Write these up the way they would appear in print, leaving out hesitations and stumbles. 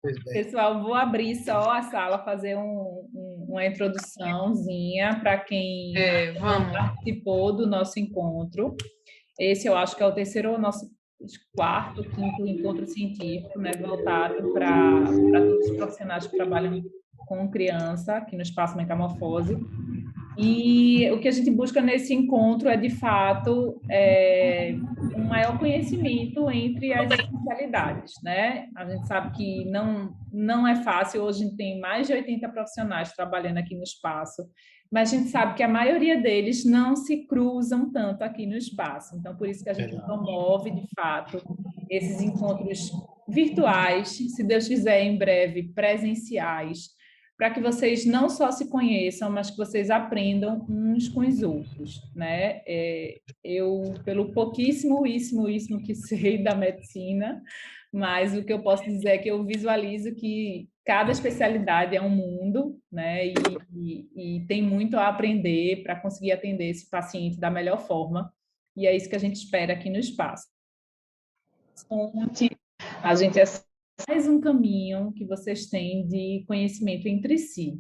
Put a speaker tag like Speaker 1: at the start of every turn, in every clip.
Speaker 1: Pois bem.
Speaker 2: Pessoal, vou abrir só a sala, fazer uma introduçãozinha para quem ainda não
Speaker 3: Vamos.
Speaker 2: participou do nosso encontro. Esse eu acho que é o terceiro ou nosso quarto, quinto encontro científico, né, voltado para todos os profissionais que trabalham com criança aqui no Espaço Metamorfose. E o que a gente busca nesse encontro é, de fato, um maior conhecimento entre as especialidades, né? A gente sabe que não é fácil, hoje a gente tem mais de 80 profissionais trabalhando aqui no espaço, mas a gente sabe que a maioria deles não se cruzam tanto aqui no espaço. Então, por isso que a gente promove, de fato, esses encontros virtuais, se Deus quiser, em breve, presenciais, para que vocês não só se conheçam, mas que vocês aprendam uns com os outros, né? Eu, pelo pouquíssimo que sei da medicina, mas o que eu posso dizer é que eu visualizo que cada especialidade é um mundo, né? E tem muito a aprender para conseguir atender esse paciente da melhor forma, e é isso que a gente espera aqui no espaço. A gente é mais um caminho que vocês têm de conhecimento entre si.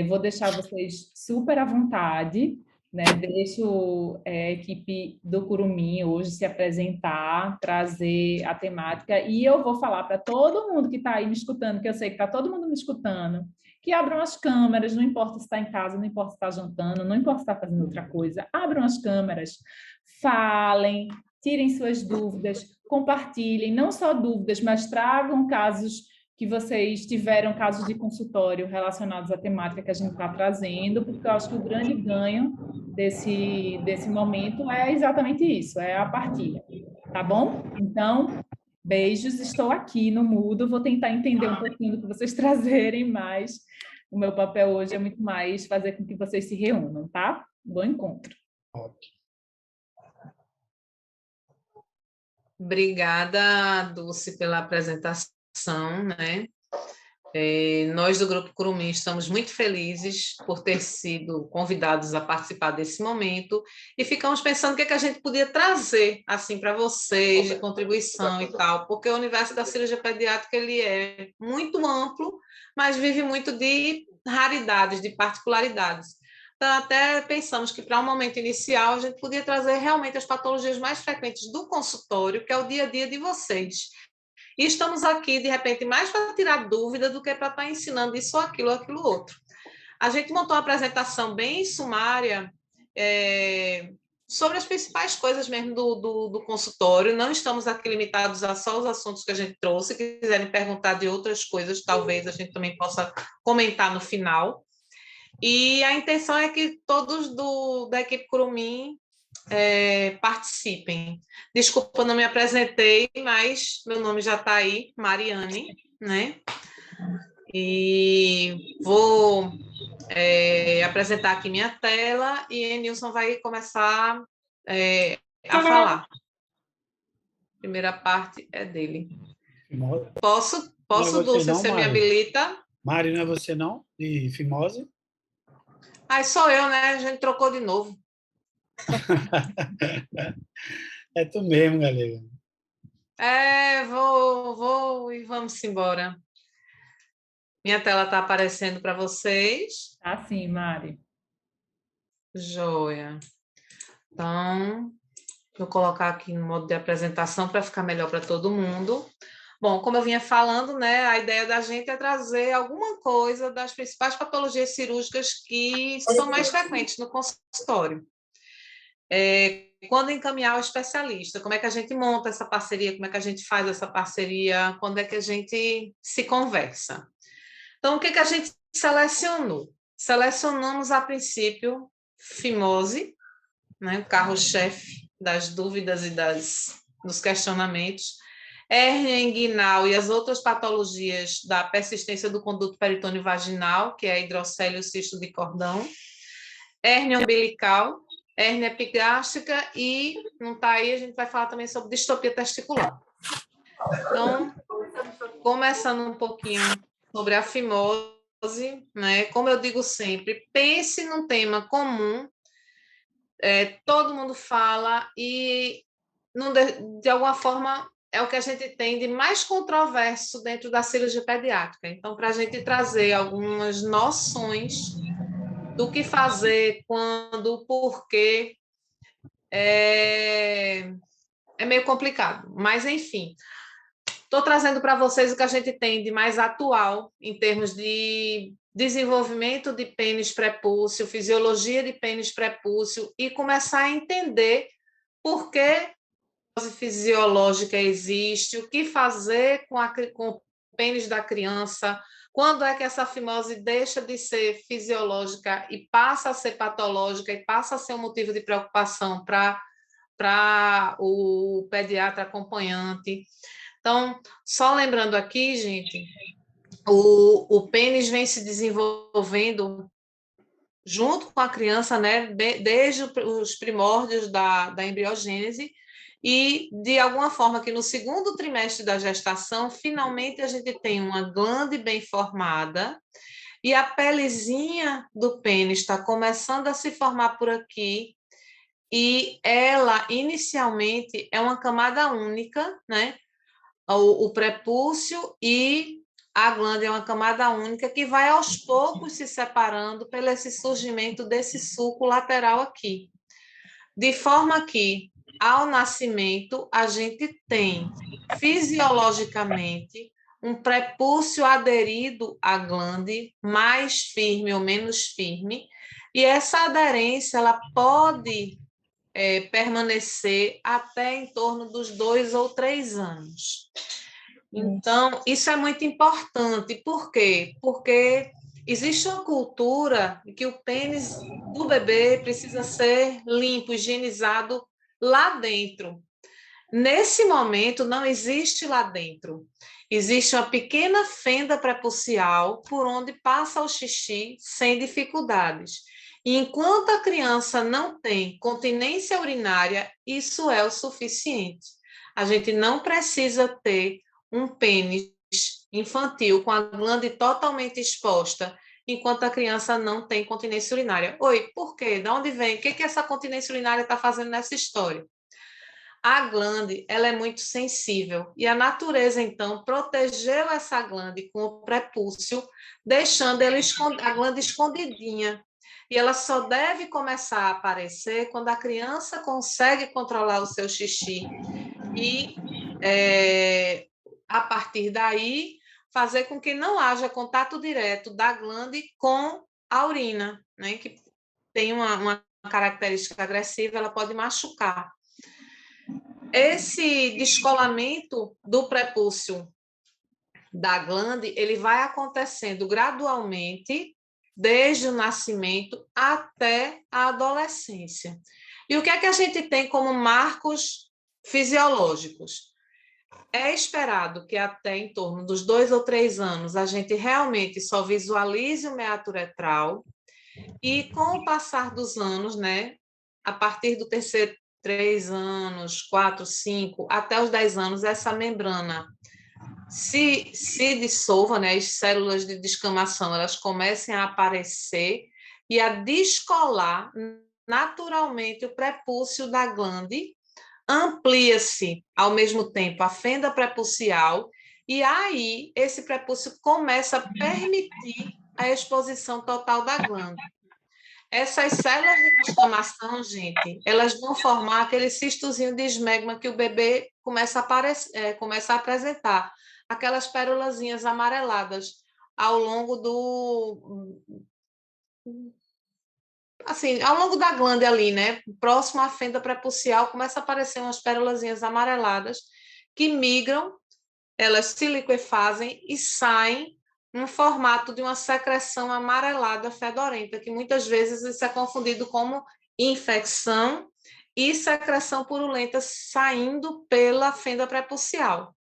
Speaker 2: Vou deixar vocês super à vontade, né? Deixo a equipe do Curumim hoje se apresentar, trazer a temática, e eu vou falar para todo mundo que está aí me escutando, que eu sei que está todo mundo me escutando, que abram as câmeras, não importa se está em casa, não importa se está jantando, não importa se está fazendo outra coisa, abram as câmeras, falem, tirem suas dúvidas, compartilhem, não só dúvidas, mas tragam casos que vocês tiveram, casos de consultório relacionados à temática que a gente está trazendo, porque eu acho que o grande ganho desse momento é exatamente isso, é a partilha, tá bom? Então, beijos, estou aqui no mudo, vou tentar entender um pouquinho do que vocês trazerem, mas o meu papel hoje é muito mais fazer com que vocês se reúnam, tá? Bom encontro.
Speaker 1: Ótimo.
Speaker 3: Obrigada, Dulce, pela apresentação, né? Nós do Grupo Curumim estamos muito felizes por ter sido convidados a participar desse momento e ficamos pensando o que é que a gente podia trazer assim para vocês de contribuição e tal, porque o universo da cirurgia pediátrica ele é muito amplo, mas vive muito de raridades, de particularidades. Então, até pensamos que para um momento inicial a gente podia trazer realmente as patologias mais frequentes do consultório, que é o dia a dia de vocês. E estamos aqui, de repente, mais para tirar dúvida do que para estar ensinando isso, aquilo, aquilo outro. A gente montou uma apresentação bem sumária sobre as principais coisas mesmo do consultório. Não estamos aqui limitados a só os assuntos que a gente trouxe. Se quiserem perguntar de outras coisas, talvez a gente também possa comentar no final. E a intenção é que todos da equipe Curumim participem. Desculpa, não me apresentei, mas meu nome já está aí, Mariane, né? E vou apresentar aqui minha tela e Enilson vai começar a falar. A primeira parte é dele. Posso, Dulce, você me habilita?
Speaker 1: Mari, não é você não? De Fimose?
Speaker 3: Sou eu, né? A gente trocou de novo.
Speaker 1: É tu mesmo, galera.
Speaker 3: Vou e vamos embora. Minha tela está aparecendo para vocês.
Speaker 2: Tá sim, Mari.
Speaker 3: Joia. Então, vou colocar aqui no modo de apresentação para ficar melhor para todo mundo. Bom, como eu vinha falando, né, a ideia da gente é trazer alguma coisa das principais patologias cirúrgicas que são mais frequentes no consultório. Quando encaminhar o especialista, como é que a gente monta essa parceria, como é que a gente faz essa parceria, quando é que a gente se conversa. Então, o que a gente selecionou? Selecionamos, a princípio, fimose, né, o carro-chefe das dúvidas e dos questionamentos, hérnia inguinal e as outras patologias da persistência do conduto peritônio vaginal, que é a hidrocélio cisto de cordão, hérnia umbilical, hérnia epigástrica e, não está aí, a gente vai falar também sobre distopia testicular. Então, começando um pouquinho sobre a fimose, né? Como eu digo sempre, pense num tema comum, todo mundo fala e de alguma forma é o que a gente tem de mais controverso dentro da cirurgia pediátrica. Então, para a gente trazer algumas noções do que fazer, quando, porquê, é meio complicado. Mas, enfim, estou trazendo para vocês o que a gente tem de mais atual em termos de desenvolvimento de pênis prepúcio, fisiologia de pênis prepúcio e começar a entender por que a fisiose fisiológica existe, o que fazer com o pênis da criança, quando é que essa fimose deixa de ser fisiológica e passa a ser patológica e passa a ser um motivo de preocupação para o pediatra acompanhante. Então, só lembrando aqui, gente, o pênis vem se desenvolvendo junto com a criança, né, desde os primórdios da embriogênese, e de alguma forma que no segundo trimestre da gestação, finalmente a gente tem uma glande bem formada, e a pelezinha do pênis está começando a se formar por aqui, e ela inicialmente é uma camada única, né? O prepúcio e a glândula é uma camada única que vai aos poucos se separando pelo esse surgimento desse sulco lateral aqui. De forma que, ao nascimento, a gente tem fisiologicamente um prepúcio aderido à glande, mais firme ou menos firme, e essa aderência ela pode permanecer até em torno dos 2 ou 3 anos. Então, isso é muito importante. Por quê? Porque existe uma cultura que o pênis do bebê precisa ser limpo, higienizado lá dentro. Nesse momento, não existe lá dentro. Existe uma pequena fenda prepucial por onde passa o xixi sem dificuldades. E enquanto a criança não tem continência urinária, isso é o suficiente. A gente não precisa ter um pênis infantil com a glande totalmente exposta, enquanto a criança não tem continência urinária. Oi, por quê? De onde vem? O que essa continência urinária está fazendo nessa história? A glande, ela é muito sensível e a natureza, então, protegeu essa glande com o prepúcio, deixando a glande escondidinha. E ela só deve começar a aparecer quando a criança consegue controlar o seu xixi e, a partir daí, fazer com que não haja contato direto da glande com a urina, né? Que tem uma característica agressiva, ela pode machucar. Esse descolamento do prepúcio da glande, ele vai acontecendo gradualmente, desde o nascimento até a adolescência. E o que é que a gente tem como marcos fisiológicos? É esperado que até em torno dos 2 ou 3 anos a gente realmente só visualize o meato uretral, e com o passar dos anos, né, a partir do terceiro 3 anos, 4, 5, até os 10 anos, essa membrana se dissolva, né, as células de descamação, elas comecem a aparecer e a descolar naturalmente o prepúcio da glande, amplia-se ao mesmo tempo a fenda prepucial, e aí esse prepúcio começa a permitir a exposição total da glande. Essas células de descamação, gente, elas vão formar aquele cistozinho de esmegma que o bebê começa a apresentar, aquelas pérolazinhas amareladas ao longo ao longo da glande ali, né? Próximo à fenda prepucial, começa a aparecer umas pérolazinhas amareladas que migram, elas se liquefazem e saem no formato de uma secreção amarelada fedorenta, que muitas vezes isso é confundido como infecção e secreção purulenta saindo pela fenda prepucial,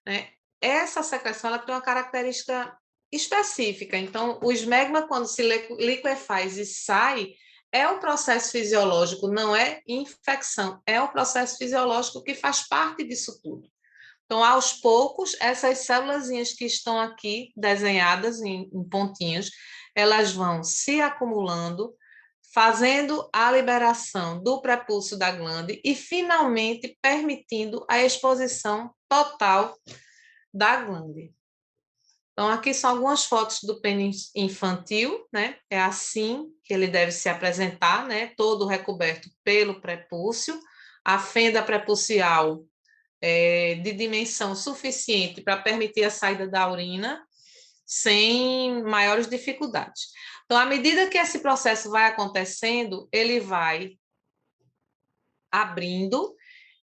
Speaker 3: né? Essa secreção ela tem uma característica específica. Então, o esmegma, quando se liquefaz e sai, é um processo fisiológico, não é infecção, é um processo fisiológico que faz parte disso tudo. Então, aos poucos, essas célulazinhas que estão aqui desenhadas em pontinhos, elas vão se acumulando, fazendo a liberação do prepúcio da glande e, finalmente, permitindo a exposição total da glande. Então, aqui são algumas fotos do pênis infantil, né? É assim que ele deve se apresentar, né? Todo recoberto pelo prepúcio, a fenda prepucial de dimensão suficiente para permitir a saída da urina, sem maiores dificuldades. Então, à medida que esse processo vai acontecendo, ele vai abrindo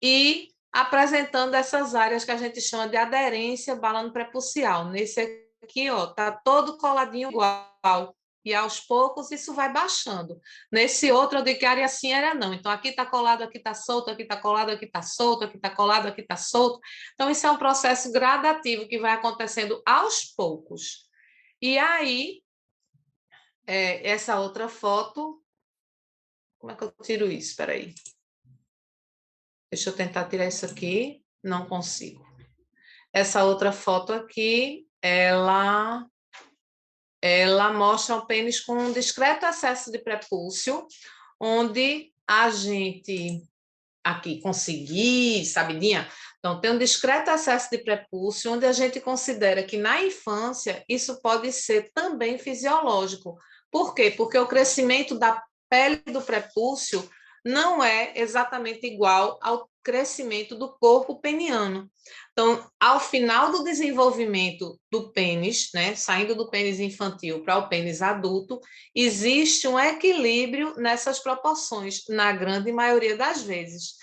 Speaker 3: e apresentando essas áreas que a gente chama de aderência balano prepucial. Nesse aqui, ó, tá todo coladinho igual. E aos poucos isso vai baixando. Nesse outro eu digo que área sim, área não. Então aqui está colado, aqui está solto, aqui está colado, aqui está solto, aqui está colado, aqui está solto. Então isso é um processo gradativo que vai acontecendo aos poucos. E aí, essa outra foto, como é que eu tiro isso? Espera aí. Deixa eu tentar tirar isso aqui, não consigo. Essa outra foto aqui, ela mostra o pênis com um discreto excesso de prepúcio, onde a gente, aqui, conseguir, sabidinha? Então, tem um discreto excesso de prepúcio, onde a gente considera que na infância isso pode ser também fisiológico. Por quê? Porque o crescimento da pele do prepúcio não é exatamente igual ao crescimento do corpo peniano. Então, ao final do desenvolvimento do pênis, né, saindo do pênis infantil para o pênis adulto, existe um equilíbrio nessas proporções, na grande maioria das vezes.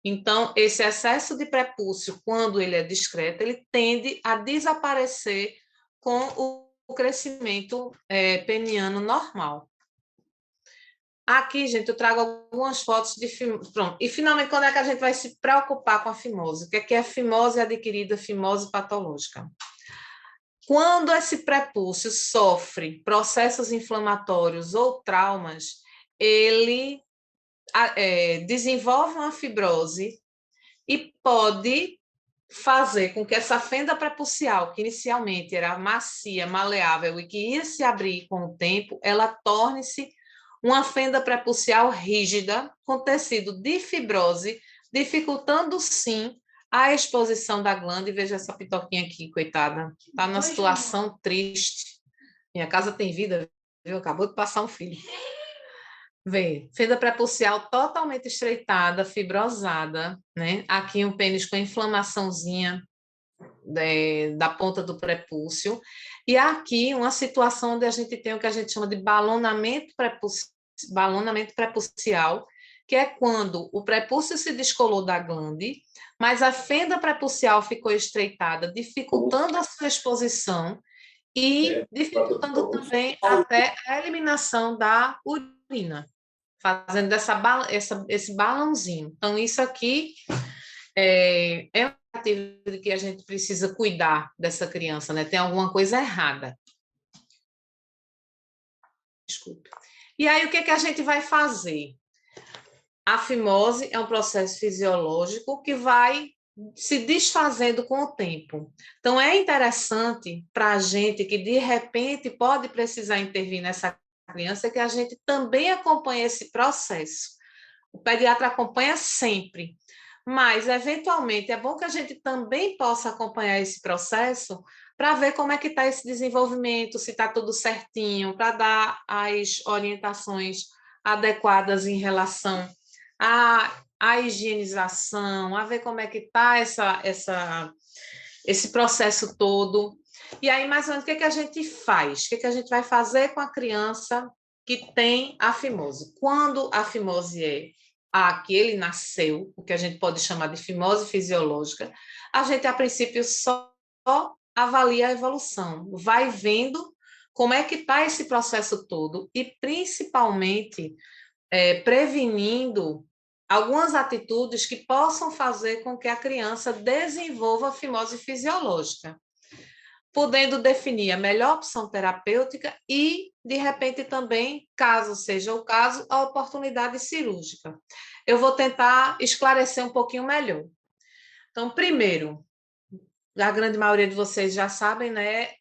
Speaker 3: Então, esse excesso de prepúcio, quando ele é discreto, ele tende a desaparecer com o crescimento peniano normal. Aqui, gente, eu trago algumas fotos de fimose. Pronto. E, finalmente, quando é que a gente vai se preocupar com a fimose? O que é fimose adquirida, fimose patológica? Quando esse prepúcio sofre processos inflamatórios ou traumas, ele desenvolve uma fibrose e pode fazer com que essa fenda prepucial, que inicialmente era macia, maleável e que ia se abrir com o tempo, ela torne-se uma fenda prepucial rígida, com tecido de fibrose, dificultando, sim, a exposição da glândula. E veja essa pitoquinha aqui, coitada. Está numa situação triste. Minha casa tem vida, viu? Acabou de passar um filho. Vê, fenda prepucial totalmente estreitada, fibrosada, né? Aqui um pênis com inflamaçãozinha da ponta do prepúcio. E aqui uma situação onde a gente tem o que a gente chama de balonamento prepucial, que é quando o prepúcio se descolou da glande, mas a fenda prepucial ficou estreitada, dificultando a sua exposição e dificultando também até a eliminação da urina, fazendo esse balãozinho. Então, isso aqui é um motivo de que a gente precisa cuidar dessa criança, né? Tem alguma coisa errada. Desculpe. E aí, o que a gente vai fazer? A fimose é um processo fisiológico que vai se desfazendo com o tempo. Então, é interessante para a gente que, de repente, pode precisar intervir nessa criança, que a gente também acompanhe esse processo. O pediatra acompanha sempre, mas, eventualmente, é bom que a gente também possa acompanhar esse processo para ver como é que está esse desenvolvimento, se está tudo certinho, para dar as orientações adequadas em relação à higienização, a ver como é que está esse processo todo. E aí, mais ou menos, o que a gente faz? O que a gente vai fazer com a criança que tem a fimose? Quando a fimose que ele nasceu, o que a gente pode chamar de fimose fisiológica, a gente, a princípio, só avalia a evolução, vai vendo como é que está esse processo todo e, principalmente, prevenindo algumas atitudes que possam fazer com que a criança desenvolva a fimose fisiológica, podendo definir a melhor opção terapêutica e, de repente, também, caso seja o caso, a oportunidade cirúrgica. Eu vou tentar esclarecer um pouquinho melhor. Então, primeiro, a grande maioria de vocês já sabem, né,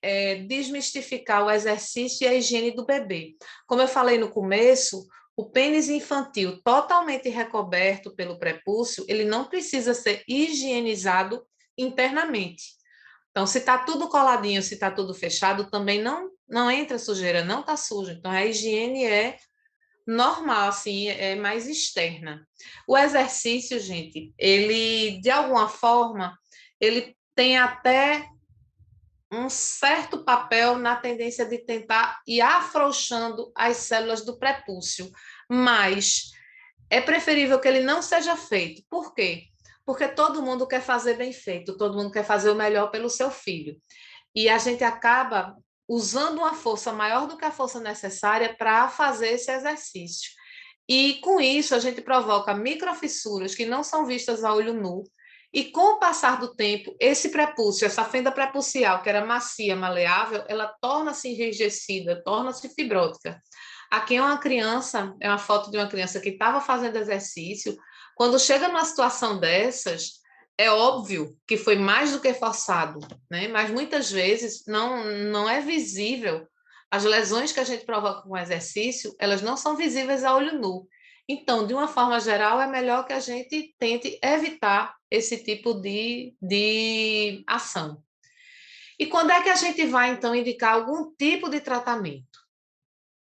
Speaker 3: desmistificar o exercício e a higiene do bebê. Como eu falei no começo, O pênis infantil totalmente recoberto pelo prepúcio, ele não precisa ser higienizado internamente. Então, se está tudo coladinho, se está tudo fechado, também não entra sujeira, não está sujo. Então, a higiene é normal, assim, é mais externa. O exercício, gente, ele, de alguma forma, ele tem até um certo papel na tendência de tentar ir afrouxando as células do prepúcio, mas é preferível que ele não seja feito. Por quê? Porque todo mundo quer fazer bem feito, todo mundo quer fazer o melhor pelo seu filho. E a gente acaba usando uma força maior do que a força necessária para fazer esse exercício. E com isso a gente provoca microfissuras que não são vistas a olho nu. E com o passar do tempo, esse prepúcio, essa fenda prepucial, que era macia, maleável, ela torna-se enrijecida, torna-se fibrótica. Aqui é uma criança, é uma foto de uma criança que estava fazendo exercício. Quando chega numa situação dessas, é óbvio que foi mais do que forçado, né? Mas muitas vezes não é visível. As lesões que a gente provoca com o exercício, elas não são visíveis a olho nu. Então, de uma forma geral, é melhor que a gente tente evitar esse tipo de ação. E quando é que a gente vai, então, indicar algum tipo de tratamento?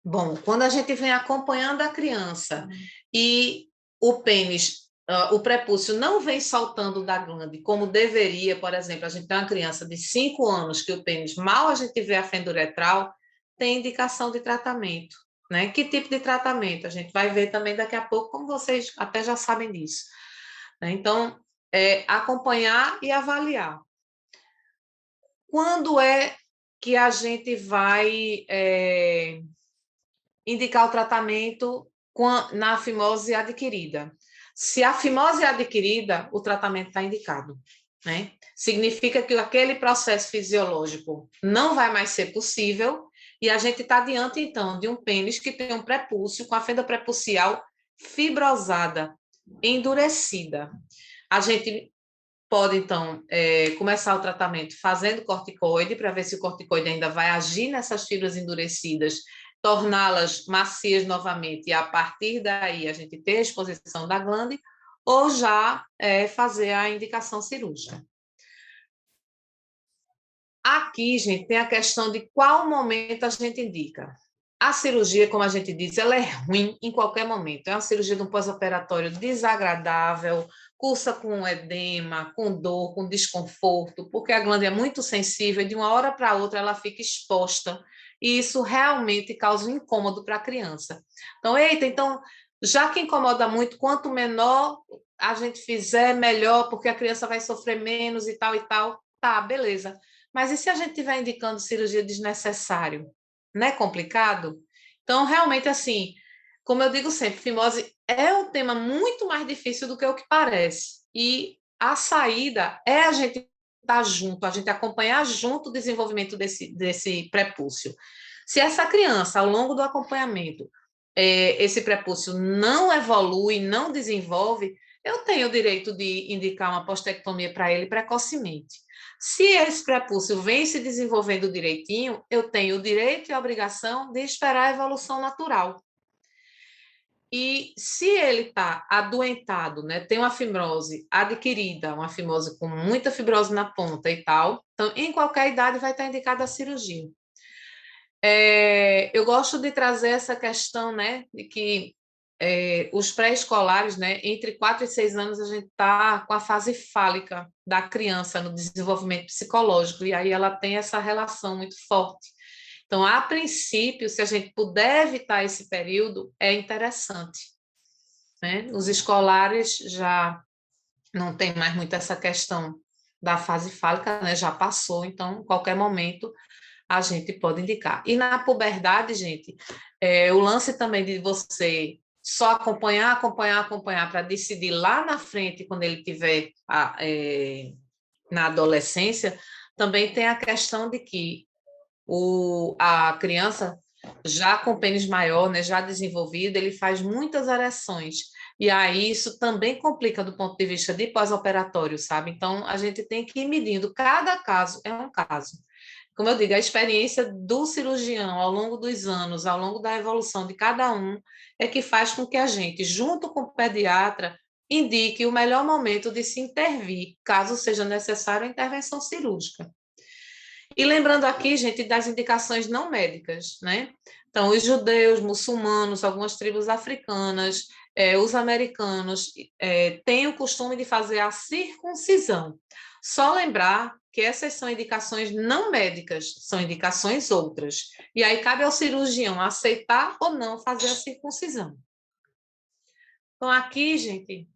Speaker 3: Bom, quando a gente vem acompanhando a criança e o pênis, o prepúcio não vem saltando da glande como deveria, por exemplo, a gente tem uma criança de 5 anos que o pênis mal a gente vê a fenda uretral, tem indicação de tratamento, né? Que tipo de tratamento? A gente vai ver também daqui a pouco, como vocês até já sabem disso, né? Então, acompanhar e avaliar. Quando é que a gente vai indicar o tratamento na fimose adquirida? Se a fimose é adquirida, o tratamento está indicado, né? Significa que aquele processo fisiológico não vai mais ser possível e a gente está diante, então, de um pênis que tem um prepúcio com a fenda prepucial fibrosada, endurecida. A gente pode, então, começar o tratamento fazendo corticoide, para ver se o corticoide ainda vai agir nessas fibras endurecidas, torná-las macias novamente, e a partir daí a gente ter a exposição da glande, ou já fazer a indicação cirúrgica. Aqui, gente, tem a questão de qual momento a gente indica. A cirurgia, como a gente disse, ela é ruim em qualquer momento. É uma cirurgia de um pós-operatório desagradável, cursa com edema, com dor, com desconforto, porque a glândula é muito sensível e de uma hora para outra ela fica exposta. E isso realmente causa um incômodo para a criança. Então, então, já que incomoda muito, quanto menor a gente fizer, melhor, porque a criança vai sofrer menos e tal, tá, beleza. Mas e se a gente estiver indicando cirurgia desnecessário? Não é complicado? Então, realmente, assim, como eu digo sempre, fimose é um tema muito mais difícil do que o que parece. E a saída é a gente estar junto, a gente acompanhar junto o desenvolvimento desse prepúcio. Se essa criança, ao longo do acompanhamento, esse prepúcio não evolui, não desenvolve, eu tenho o direito de indicar uma postectomia para ele precocemente. Se esse prepúcio vem se desenvolvendo direitinho, eu tenho o direito e a obrigação de esperar a evolução natural. E se ele está adoentado, né, tem uma fibrose adquirida, uma fibrose com muita fibrose na ponta e tal, então em qualquer idade vai estar indicada a cirurgia. Eu gosto de trazer essa questão, né, de que os pré-escolares, né, entre 4 e 6 anos, a gente está com a fase fálica da criança no desenvolvimento psicológico, e aí ela tem essa relação muito forte. Então, a princípio, se a gente puder evitar esse período, é interessante, né? Os escolares já não tem mais muito essa questão da fase fálica, né? Já passou, então, em qualquer momento, a gente pode indicar. E na puberdade, gente, o lance também de você só acompanhar para decidir lá na frente, quando ele tiver na adolescência, também tem a questão de que a criança, já com pênis maior, né, já desenvolvido, ele faz muitas ereções. E aí isso também complica do ponto de vista de pós-operatório, sabe? Então, a gente tem que ir medindo. Cada caso é um caso. como eu digo, a experiência do cirurgião ao longo dos anos, ao longo da evolução de cada um, é que faz com que a gente, junto com o pediatra, indique o melhor momento de se intervir, caso seja necessário a intervenção cirúrgica. E lembrando aqui, gente, das indicações não médicas, né? Então, os judeus, muçulmanos, algumas tribos africanas, os americanos têm o costume de fazer a circuncisão. Só lembrar que essas são indicações não médicas, são indicações outras. E aí cabe ao cirurgião aceitar ou não fazer a circuncisão. Então, aqui, gente,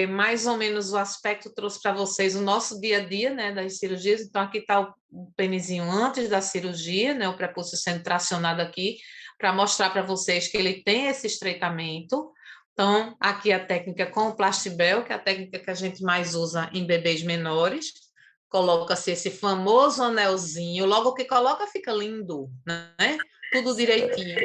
Speaker 3: mais ou menos o aspecto trouxe para vocês o nosso dia a dia, né, das cirurgias. Então, aqui está o penizinho antes da cirurgia, né, o prepúcio sendo tracionado aqui, para mostrar para vocês que ele tem esse estreitamento. Então, aqui a técnica com o Plastibel, que é a técnica que a gente mais usa em bebês menores. Coloca-se esse famoso anelzinho, logo que coloca fica lindo, né? Tudo direitinho.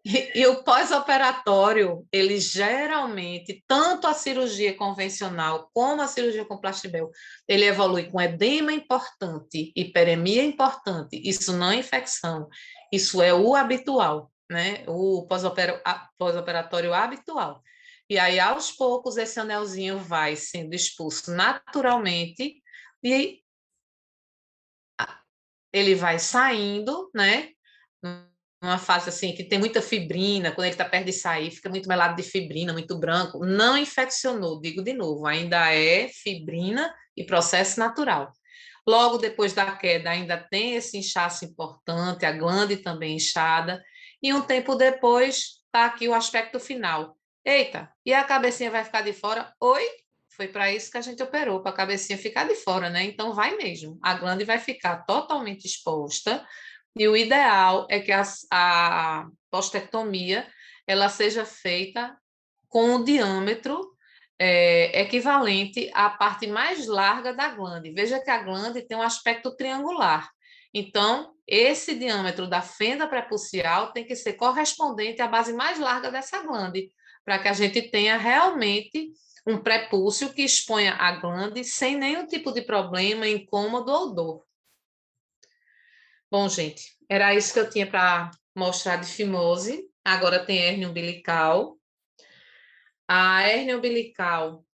Speaker 3: E o pós-operatório, ele geralmente, tanto a cirurgia convencional como a cirurgia com Plastibel, ele evolui com edema importante, hiperemia importante. Isso não é infecção, isso é o habitual, né? O pós-operatório habitual. E aí, aos poucos, esse anelzinho vai sendo expulso naturalmente e ele vai saindo, né? Numa fase assim que tem muita fibrina, quando ele está perto de sair, fica muito melado de fibrina, muito branco. Não infeccionou, digo de novo, ainda é fibrina e processo natural. Logo depois da queda, ainda tem esse inchaço importante, a glande também inchada, e um tempo depois está aqui o aspecto final. Eita, e a cabecinha vai ficar de fora? Oi? Foi para isso que a gente operou, para a cabecinha ficar de fora, né? Então vai mesmo. A glande vai ficar totalmente exposta, e o ideal é que a postectomia ela seja feita com o diâmetro equivalente à parte mais larga da glande. Veja que a glande tem um aspecto triangular. Então, esse diâmetro da fenda prepucial tem que ser correspondente à base mais larga dessa glande, para que a gente tenha realmente um prepúcio que exponha a glande sem nenhum tipo de problema, incômodo ou dor. Bom, gente, era isso que eu tinha para mostrar de fimose. Agora tem hérnia umbilical. A hérnia umbilical,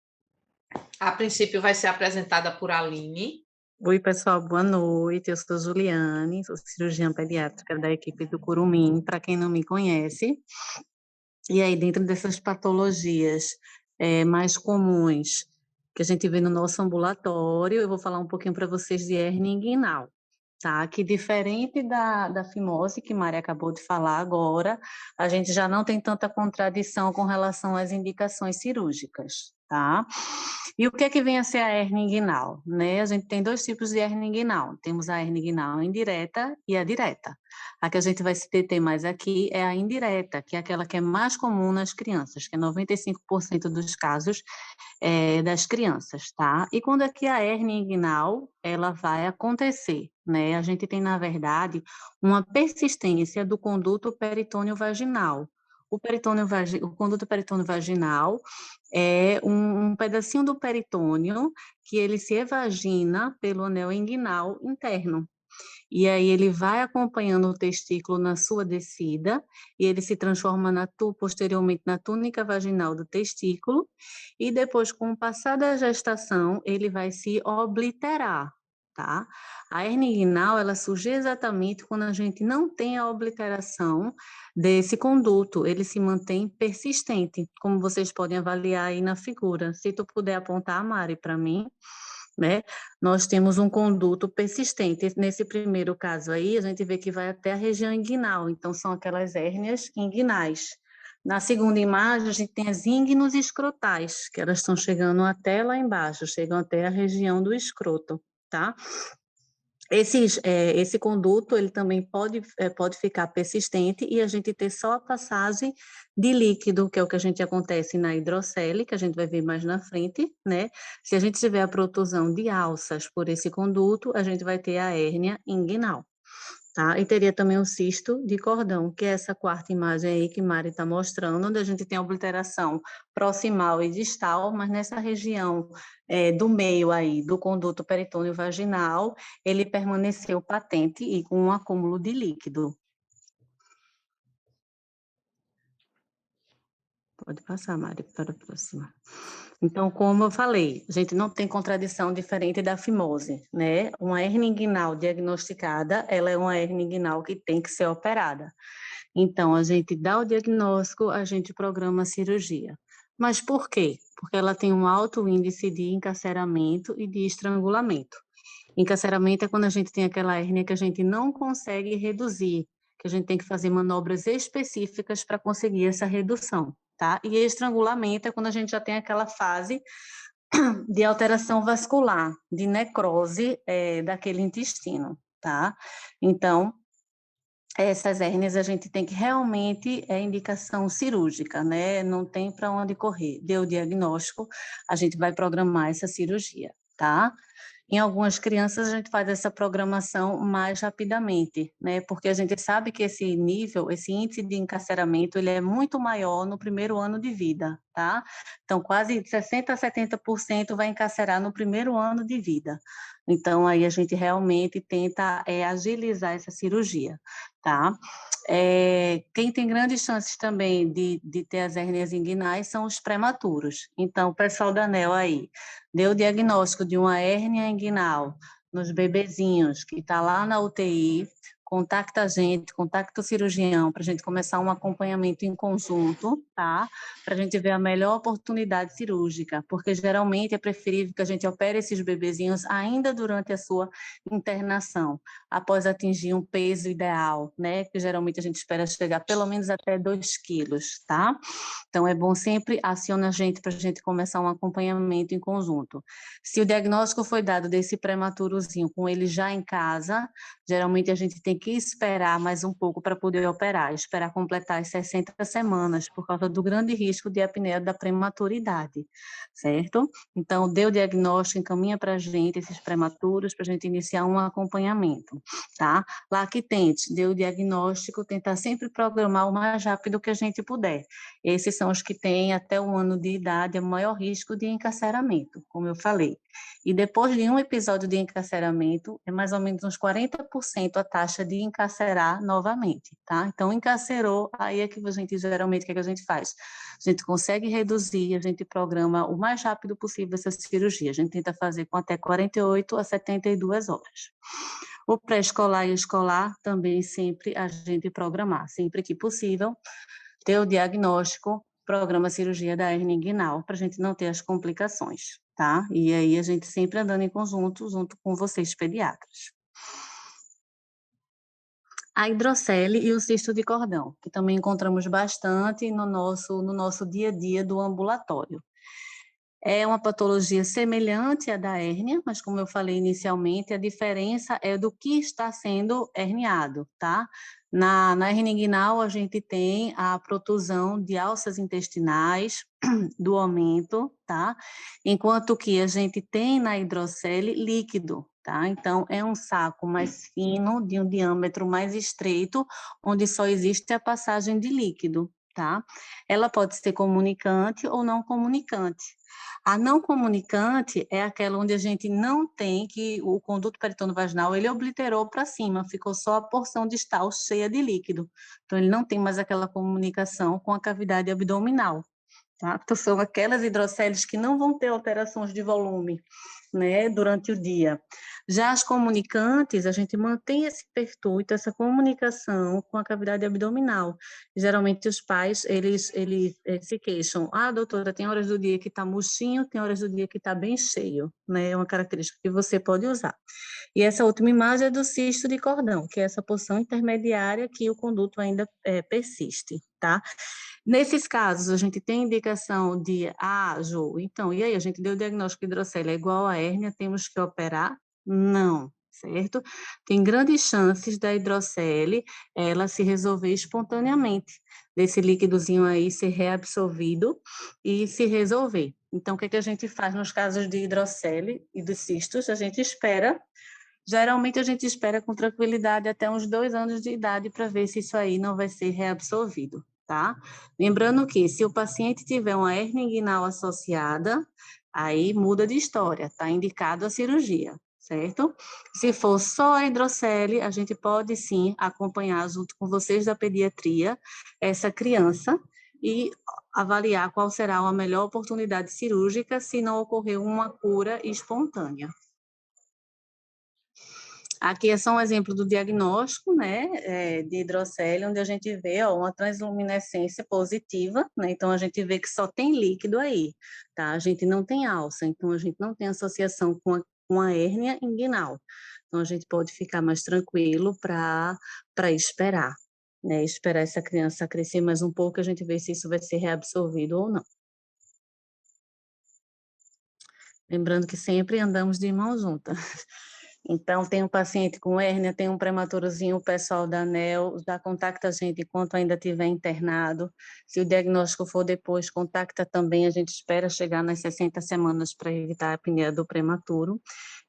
Speaker 3: a princípio, vai ser apresentada por Aline.
Speaker 4: Oi, pessoal, boa noite. Eu sou Juliane, sou cirurgiã pediátrica da equipe do Curumim, para quem não me conhece. E aí, dentro dessas patologias mais comuns que a gente vê no nosso ambulatório, eu vou falar um pouquinho para vocês de hérnia inguinal. Tá, que diferente da fimose que Maria acabou de falar agora, a gente já não tem tanta contradição com relação às indicações cirúrgicas, tá? E o que é que vem a ser a hérnia inguinal, né? A gente tem dois tipos de hérnia inguinal, temos a hérnia inguinal indireta e a direta. A que a gente vai se deter mais aqui é a indireta, que é aquela que é mais comum nas crianças, que é 95% dos casos das crianças, tá? E quando aqui a hérnia inguinal, ela vai acontecer, né? A gente tem, na verdade, uma persistência do conduto peritônio vaginal. O conduto peritônio vaginal é um pedacinho do peritônio que ele se evagina pelo anel inguinal interno. E aí ele vai acompanhando o testículo na sua descida, e ele se transforma posteriormente na túnica vaginal do testículo, e depois, com o passar da gestação, ele vai se obliterar, tá? A hernia inguinal, ela surge exatamente quando a gente não tem a obliteração desse conduto, ele se mantém persistente, como vocês podem avaliar aí na figura. Se tu puder apontar, Mari, para mim, né? Nós temos um conduto persistente. Nesse primeiro caso aí, a gente vê que vai até a região inguinal, então são aquelas hérnias inguinais. Na segunda imagem, a gente tem as íngnos escrotais, que elas estão chegando até lá embaixo, chegam até a região do escroto, tá? Esse conduto, ele também pode ficar persistente e a gente ter só a passagem de líquido, que é o que a gente acontece na hidrocele, que a gente vai ver mais na frente, né? Se a gente tiver a protusão de alças por esse conduto, a gente vai ter a hérnia inguinal, tá? E teria também um cisto de cordão, que é essa quarta imagem aí que Mari está mostrando, onde a gente tem a obliteração proximal e distal, mas nessa região do meio aí, do conduto peritônio vaginal, ele permaneceu patente e com um acúmulo de líquido. Pode passar, Mari, para a próxima. Então, como eu falei, a gente não tem contradição diferente da fimose, né? Uma hernia inguinal diagnosticada, ela é uma hernia inguinal que tem que ser operada. Então, a gente dá o diagnóstico, a gente programa a cirurgia. Mas por quê? Porque ela tem um alto índice de encarceramento e de estrangulamento. Encarceramento é quando a gente tem aquela hérnia que a gente não consegue reduzir, que a gente tem que fazer manobras específicas para conseguir essa redução, tá? E estrangulamento é quando a gente já tem aquela fase de alteração vascular, de necrose daquele intestino, tá? Então, essas hérnias a gente tem que realmente indicação cirúrgica, né? Não tem para onde correr. Deu o diagnóstico, a gente vai programar essa cirurgia, tá? Em algumas crianças, a gente faz essa programação mais rapidamente, né? Porque a gente sabe que esse nível, esse índice de encarceramento, ele é muito maior no primeiro ano de vida, tá? Então, quase 60% a 70% vai encarcerar no primeiro ano de vida. Então, aí a gente realmente tenta agilizar essa cirurgia, tá? Quem tem grandes chances também de ter as hérnias inguinais são os prematuros. Então, o pessoal da ANEL aí deu o diagnóstico de uma hérnia inguinal nos bebezinhos que está lá na UTI, contacta a gente, contacta o cirurgião para a gente começar um acompanhamento em conjunto, tá? Para a gente ver a melhor oportunidade cirúrgica, porque geralmente é preferível que a gente opere esses bebezinhos ainda durante a sua internação, após atingir um peso ideal, né? Que geralmente a gente espera chegar pelo menos até 2 quilos, tá? Então é bom sempre acionar a gente para a gente começar um acompanhamento em conjunto. Se o diagnóstico foi dado desse prematurozinho com ele já em casa, geralmente a gente tem que esperar mais um pouco para poder operar, esperar completar as 60 semanas, por causa do grande risco de apneia da prematuridade, certo? Então, deu o diagnóstico, encaminha para a gente esses prematuros, para a gente iniciar um acompanhamento, tá? Lactente, deu o diagnóstico, tentar sempre programar o mais rápido que a gente puder. Esses são os que têm até 1 ano de idade, é o maior risco de encarceramento, como eu falei. E depois de um episódio de encarceramento, é mais ou menos uns 40% a taxa de encarcerar novamente, tá? Então, encarcerou, aí é que a gente, geralmente, o que é que a gente faz? A gente consegue reduzir, a gente programa o mais rápido possível essa cirurgia. A gente tenta fazer com até 48 a 72 horas. O pré-escolar e o escolar também sempre a gente programar, sempre que possível, ter o diagnóstico, programa a cirurgia da hérnia inguinal, para a gente não ter as complicações, tá? E aí a gente sempre andando em conjunto, junto com vocês pediatras. A hidrocele e o cisto de cordão, que também encontramos bastante no nosso dia a dia do ambulatório. É uma patologia semelhante à da hérnia, mas como eu falei inicialmente, a diferença é do que está sendo herniado, tá? Na hernia inguinal, a gente tem a protusão de alças intestinais, do aumento, tá? Enquanto que a gente tem na hidrocele líquido, tá? Então, é um saco mais fino, de um diâmetro mais estreito, onde só existe a passagem de líquido, tá? Ela pode ser comunicante ou não comunicante. A não comunicante é aquela onde a gente não tem, que o conduto peritônio vaginal, ele obliterou para cima, ficou só a porção distal cheia de líquido. Então, ele não tem mais aquela comunicação com a cavidade abdominal, tá? Então, são aquelas hidroceles que não vão ter alterações de volume, né, durante o dia. Já as comunicantes, a gente mantém esse pertuito, essa comunicação com a cavidade abdominal. Geralmente os pais, eles se queixam, doutora, tem horas do dia que está murchinho, tem horas do dia que está bem cheio, né, é uma característica que você pode usar. E essa última imagem é do cisto de cordão, que é essa porção intermediária que o conduto ainda persiste, tá? Nesses casos, a gente tem indicação de, Jô, então, e aí, a gente deu o diagnóstico de hidrocele, é igual a hérnia, temos que operar? Não, certo? Tem grandes chances da hidrocele, ela se resolver espontaneamente, desse líquidozinho aí ser reabsorvido e se resolver. Então, o que é que a gente faz nos casos de hidrocele e dos cistos? A gente espera. Geralmente a gente espera com tranquilidade até uns 2 anos de idade para ver se isso aí não vai ser reabsorvido, tá? Lembrando que se o paciente tiver uma hérnia inguinal associada, aí muda de história, está indicado a cirurgia, certo? Se for só a hidrocele, a gente pode sim acompanhar junto com vocês da pediatria essa criança e avaliar qual será a melhor oportunidade cirúrgica se não ocorrer uma cura espontânea. Aqui é só um exemplo do diagnóstico, né, de hidrocele, onde a gente vê uma transluminescência positiva, né, então a gente vê que só tem líquido aí, tá? A gente não tem alça, então a gente não tem associação com a hérnia inguinal. Então a gente pode ficar mais tranquilo para esperar, né, esperar essa criança crescer mais um pouco, a gente vê se isso vai ser reabsorvido ou não. Lembrando que sempre andamos de mão junta. Então, tem um paciente com hérnia, tem um prematorozinho, o pessoal da ANEL já contacta a gente enquanto ainda estiver internado. Se o diagnóstico for depois, contacta também, a gente espera chegar nas 60 semanas para evitar a apneia do prematuro.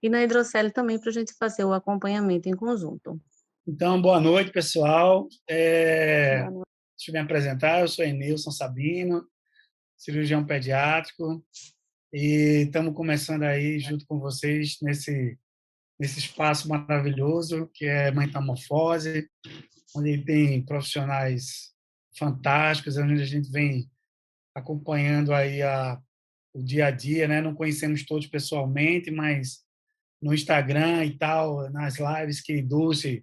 Speaker 4: E na hidrocele também para a gente fazer o acompanhamento em conjunto.
Speaker 1: Então, boa noite, pessoal. Deixa eu me apresentar, eu sou Enilson Sabino, cirurgião pediátrico, e estamos começando aí junto com vocês nesse espaço maravilhoso que é Metamorfose, onde tem profissionais fantásticos, onde a gente vem acompanhando aí o dia a dia, né? Não conhecemos todos pessoalmente, mas no Instagram e tal, nas lives que Dulce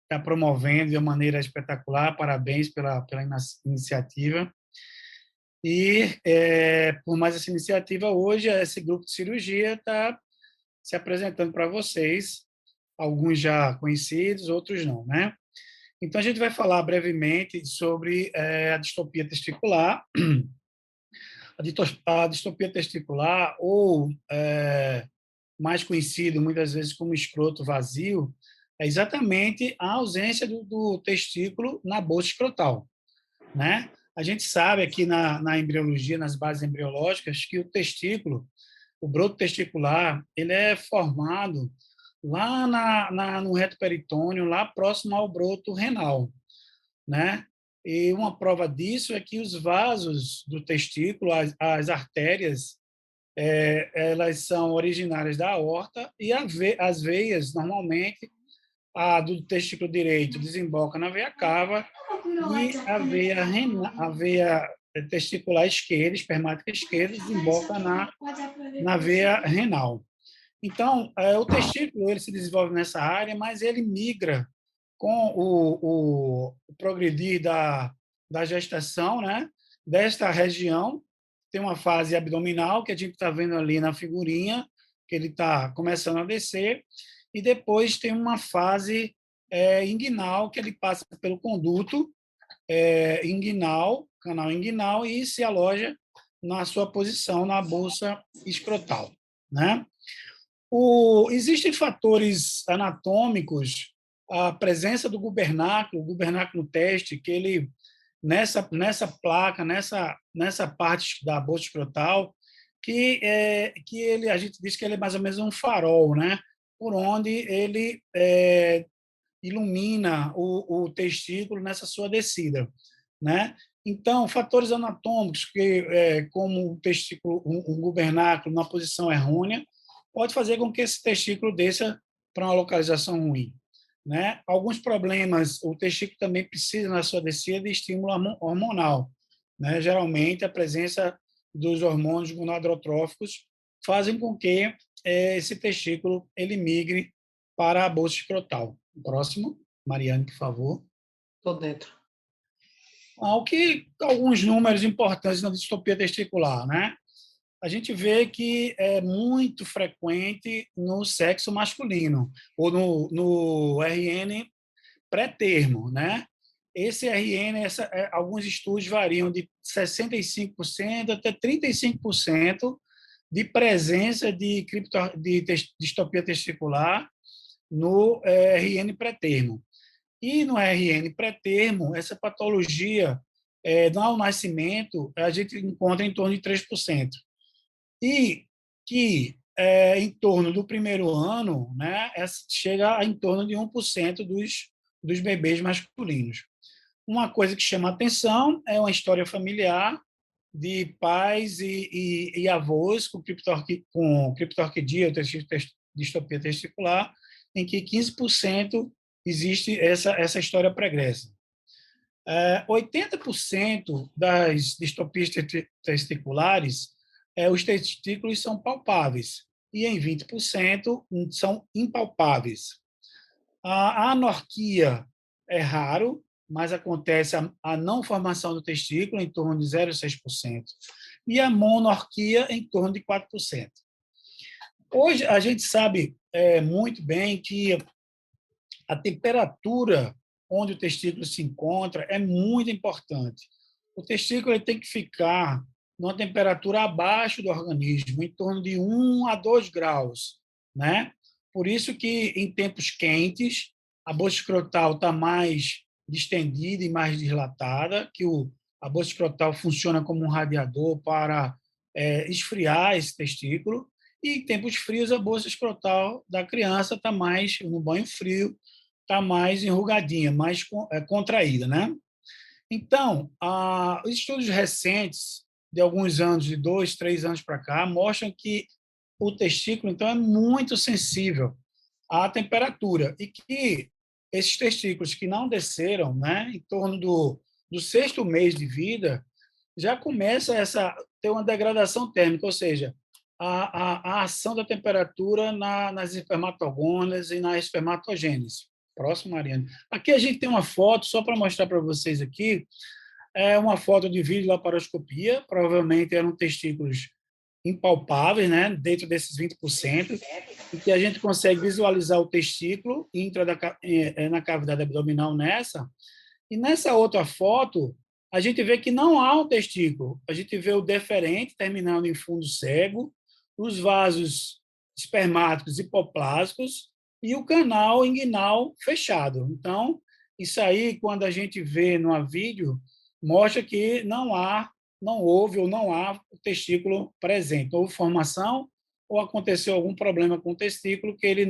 Speaker 1: está promovendo de uma maneira espetacular. Parabéns pela iniciativa. E, por mais essa iniciativa, hoje, esse grupo de cirurgia está se apresentando para vocês, alguns já conhecidos, outros não, né? Então, a gente vai falar brevemente sobre a distopia testicular. A distopia testicular, ou mais conhecido muitas vezes como escroto vazio, é exatamente a ausência do testículo na bolsa escrotal, né? A gente sabe aqui na embriologia, nas bases embriológicas, que o testículo, o broto testicular, ele é formado lá no reto peritônio, lá próximo ao broto renal, né? E uma prova disso é que os vasos do testículo, as artérias, elas são originárias da aorta e as veias, normalmente, a do testículo direito desemboca na veia cava e a veia testicular esquerda, espermática esquerda, desemboca na veia renal. Então, o testículo ele se desenvolve nessa área, mas ele migra com o progredir da gestação, né? Desta região. Tem uma fase abdominal, que a gente está vendo ali na figurinha, que ele está começando a descer, e depois tem uma fase inguinal, que ele passa pelo conduto inguinal, canal inguinal, e se aloja na sua posição na bolsa escrotal, né? Existem fatores anatômicos, a presença do gubernáculo teste, que ele, nessa placa, nessa parte da bolsa escrotal, que ele, a gente diz que ele é mais ou menos um farol, né? Por onde ele ilumina o testículo nessa sua descida, né? Então, fatores anatômicos, como o testículo, um gubernáculo na posição errônea, pode fazer com que esse testículo desça para uma localização ruim, né? Alguns problemas, o testículo também precisa, na sua descida, de estímulo hormonal, né? Geralmente, a presença dos hormônios gonadotróficos fazem com que esse testículo ele migre para a bolsa escrotal. Próximo, Mariane, por favor.
Speaker 3: Estou dentro.
Speaker 1: Alguns números importantes na distopia testicular, né? A gente vê que é muito frequente no sexo masculino, ou no RN pré-termo, né? Esse RN, alguns estudos variam de 65% até 35% de presença de distopia testicular no RN pré-termo. E no RN pré-termo, essa patologia, ao nascimento, a gente encontra em torno de 3%. E que em torno do primeiro ano, né, chega a em torno de 1% dos bebês masculinos. Uma coisa que chama atenção é uma história familiar de pais e avós com criptorquidia, distopia testicular, em que 15% existe essa história pregressa. 80% das distopias testiculares, os testículos são palpáveis, e em 20% são impalpáveis. A anorquia é raro, mas acontece a não formação do testículo em torno de 0,6%, e a monorquia em torno de 4%. Hoje, a gente sabe muito bem que a temperatura onde o testículo se encontra é muito importante. O testículo ele tem que ficar numa temperatura abaixo do organismo, em torno de 1 a 2 graus, né? Por isso que, em tempos quentes, a bolsa escrotal está mais distendida e mais dilatada, que a bolsa escrotal funciona como um radiador para esfriar esse testículo, e em tempos frios, a bolsa escrotal da criança está mais, no banho frio, está mais enrugadinha, mais contraída, né? Então, os estudos recentes, de alguns anos, de 2, 3 anos para cá, mostram que o testículo, então, é muito sensível à temperatura e que esses testículos que não desceram, né, em torno do sexto mês de vida, já começa a ter uma degradação térmica, ou seja, a ação da temperatura nas espermatogônias e na espermatogênese. Próximo, Mariana. Aqui a gente tem uma foto, só para mostrar para vocês aqui, é uma foto de videolaparoscopia, provavelmente eram testículos impalpáveis, né, dentro desses 20%, em que a gente consegue visualizar o testículo na cavidade abdominal nessa, e nessa outra foto, a gente vê que não há um testículo, a gente vê o deferente terminando em fundo cego, os vasos espermáticos hipoplásicos, e o canal inguinal fechado. Então, isso aí, quando a gente vê no vídeo, mostra que não houve ou não há o testículo presente. Houve formação ou aconteceu algum problema com o testículo que ele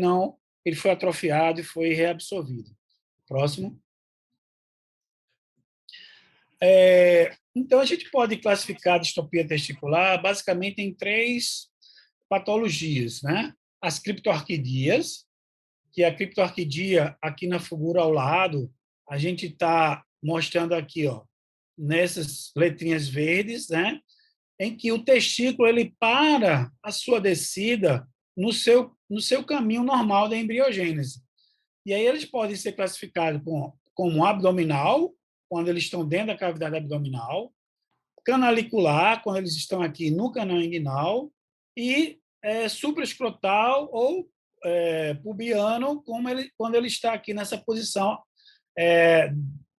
Speaker 1: foi atrofiado e foi reabsorvido. Próximo. Então, a gente pode classificar a distopia testicular basicamente em 3 patologias, né? As criptorquidias, que a criptorquidia, aqui na figura ao lado, a gente está mostrando aqui, ó, nessas letrinhas verdes, né, em que o testículo ele para a sua descida no seu caminho normal da embriogênese. E aí eles podem ser classificados como abdominal, quando eles estão dentro da cavidade abdominal, canalicular, quando eles estão aqui no canal inguinal, e supraescrotal ou pubiano, quando ele está aqui nessa posição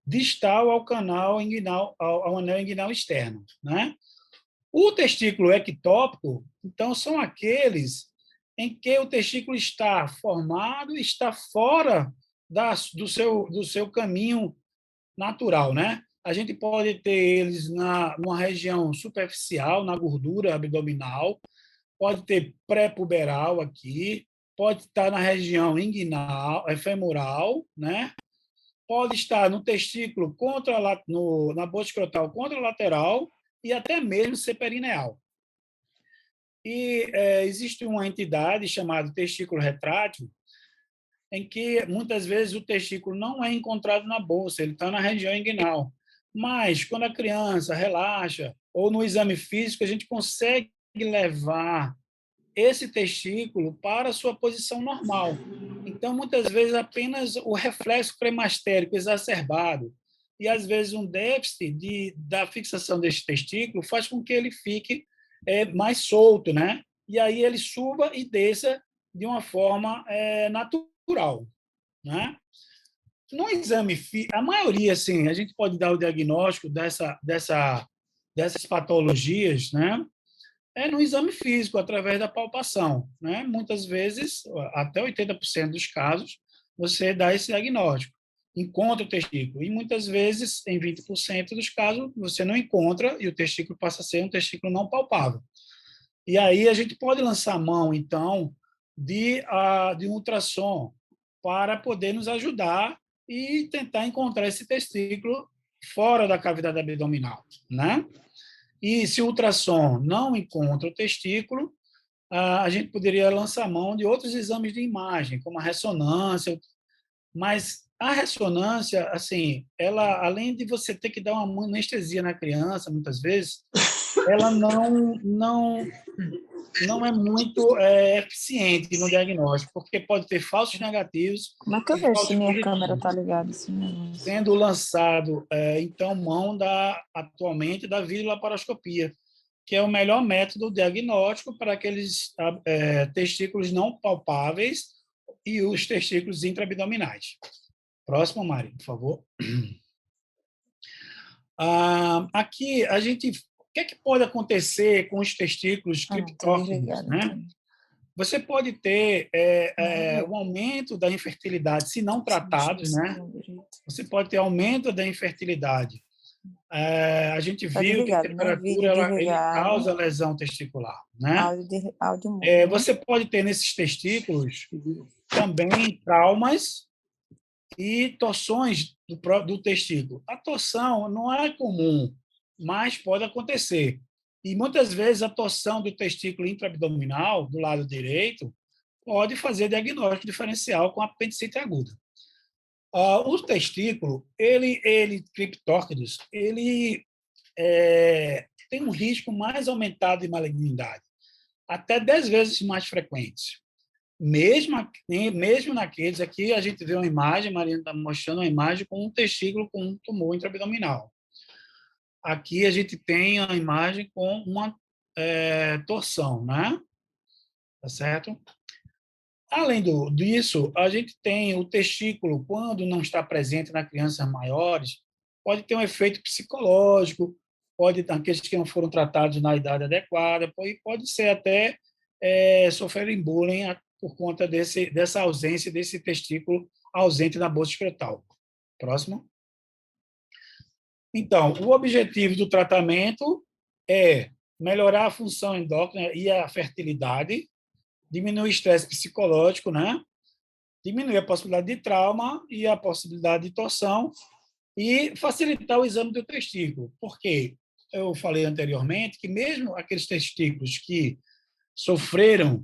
Speaker 1: distal ao canal inguinal, ao anel inguinal externo, né? O testículo ectópico, então, são aqueles em que o testículo está formado, está fora do seu caminho natural, né? A gente pode ter eles numa região superficial, na gordura abdominal, pode ter pré-puberal aqui, pode estar na região inguinal, femoral, né? Pode estar no testículo na bolsa escrotal contralateral e até mesmo ser perineal. E existe uma entidade chamada testículo retrátil, em que muitas vezes o testículo não é encontrado na bolsa, ele está na região inguinal. Mas, quando a criança relaxa, ou no exame físico, a gente consegue levar esse testículo para a sua posição normal. Então, muitas vezes, apenas o reflexo premastérico exacerbado e, às vezes, um déficit da fixação desse testículo faz com que ele fique mais solto, né? E aí ele suba e desça de uma forma natural, né? No exame, a maioria, assim, a gente pode dar o diagnóstico dessas patologias, né? No exame físico, através da palpação, né? Muitas vezes, até 80% dos casos, você dá esse diagnóstico, encontra o testículo, e muitas vezes, em 20% dos casos, você não encontra e o testículo passa a ser um testículo não palpável. E aí a gente pode lançar mão, então, de um ultrassom para poder nos ajudar e tentar encontrar esse testículo fora da cavidade abdominal, né? E se o ultrassom não encontra o testículo, a gente poderia lançar mão de outros exames de imagem, como a ressonância, mas a ressonância, assim, ela, além de você ter que dar uma anestesia na criança, muitas vezes, ela não é muito eficiente no diagnóstico, porque pode ter falsos negativos
Speaker 5: Como é que eu
Speaker 1: e
Speaker 5: vejo se
Speaker 1: falsos
Speaker 5: minha câmera
Speaker 1: positivos,
Speaker 5: tá ligada? Assim, negócio?
Speaker 1: sendo lançado, então, mão atualmente da videolaparoscopia, que é o melhor método diagnóstico para aqueles testículos não palpáveis e os testículos intraabdominais. Próximo, Mari, por favor. Aqui, o que é que pode acontecer com os testículos
Speaker 5: Tá
Speaker 1: criptófilos,
Speaker 5: desligado,
Speaker 1: né?
Speaker 5: então.
Speaker 1: Você pode ter um aumento da infertilidade, se não tratados, né? Você pode ter aumento da infertilidade. A gente
Speaker 5: Tá
Speaker 1: viu que a
Speaker 5: desligado, né?
Speaker 1: temperatura
Speaker 5: Vídeo
Speaker 1: ele
Speaker 5: desligado,
Speaker 1: causa lesão testicular, né?
Speaker 5: áudio mudo, né?
Speaker 1: Você pode ter nesses testículos também traumas e torções do testículo. A torção não é comum, mas pode acontecer. E muitas vezes a torção do testículo intraabdominal, do lado direito, pode fazer diagnóstico diferencial com apendicite aguda. O testículo, criptóquidos, ele tem um risco mais aumentado de malignidade, até 10 vezes mais frequente. Mesmo naqueles aqui, a gente vê uma imagem, a Marina está mostrando uma imagem com um testículo com um tumor intraabdominal. Aqui a gente tem a imagem com uma torção, né? Tá certo? Além disso, a gente tem o testículo, quando não está presente na crianças maiores, pode ter um efeito psicológico, aqueles que não foram tratados na idade adequada, pode ser até sofrerem bullying por conta dessa ausência desse testículo ausente na bolsa escrotal. Próximo. Então, o objetivo do tratamento é melhorar a função endócrina e a fertilidade, diminuir o estresse psicológico, né? Diminuir a possibilidade de trauma e a possibilidade de torção e facilitar o exame do testículo. Porque eu falei anteriormente que mesmo aqueles testículos que sofreram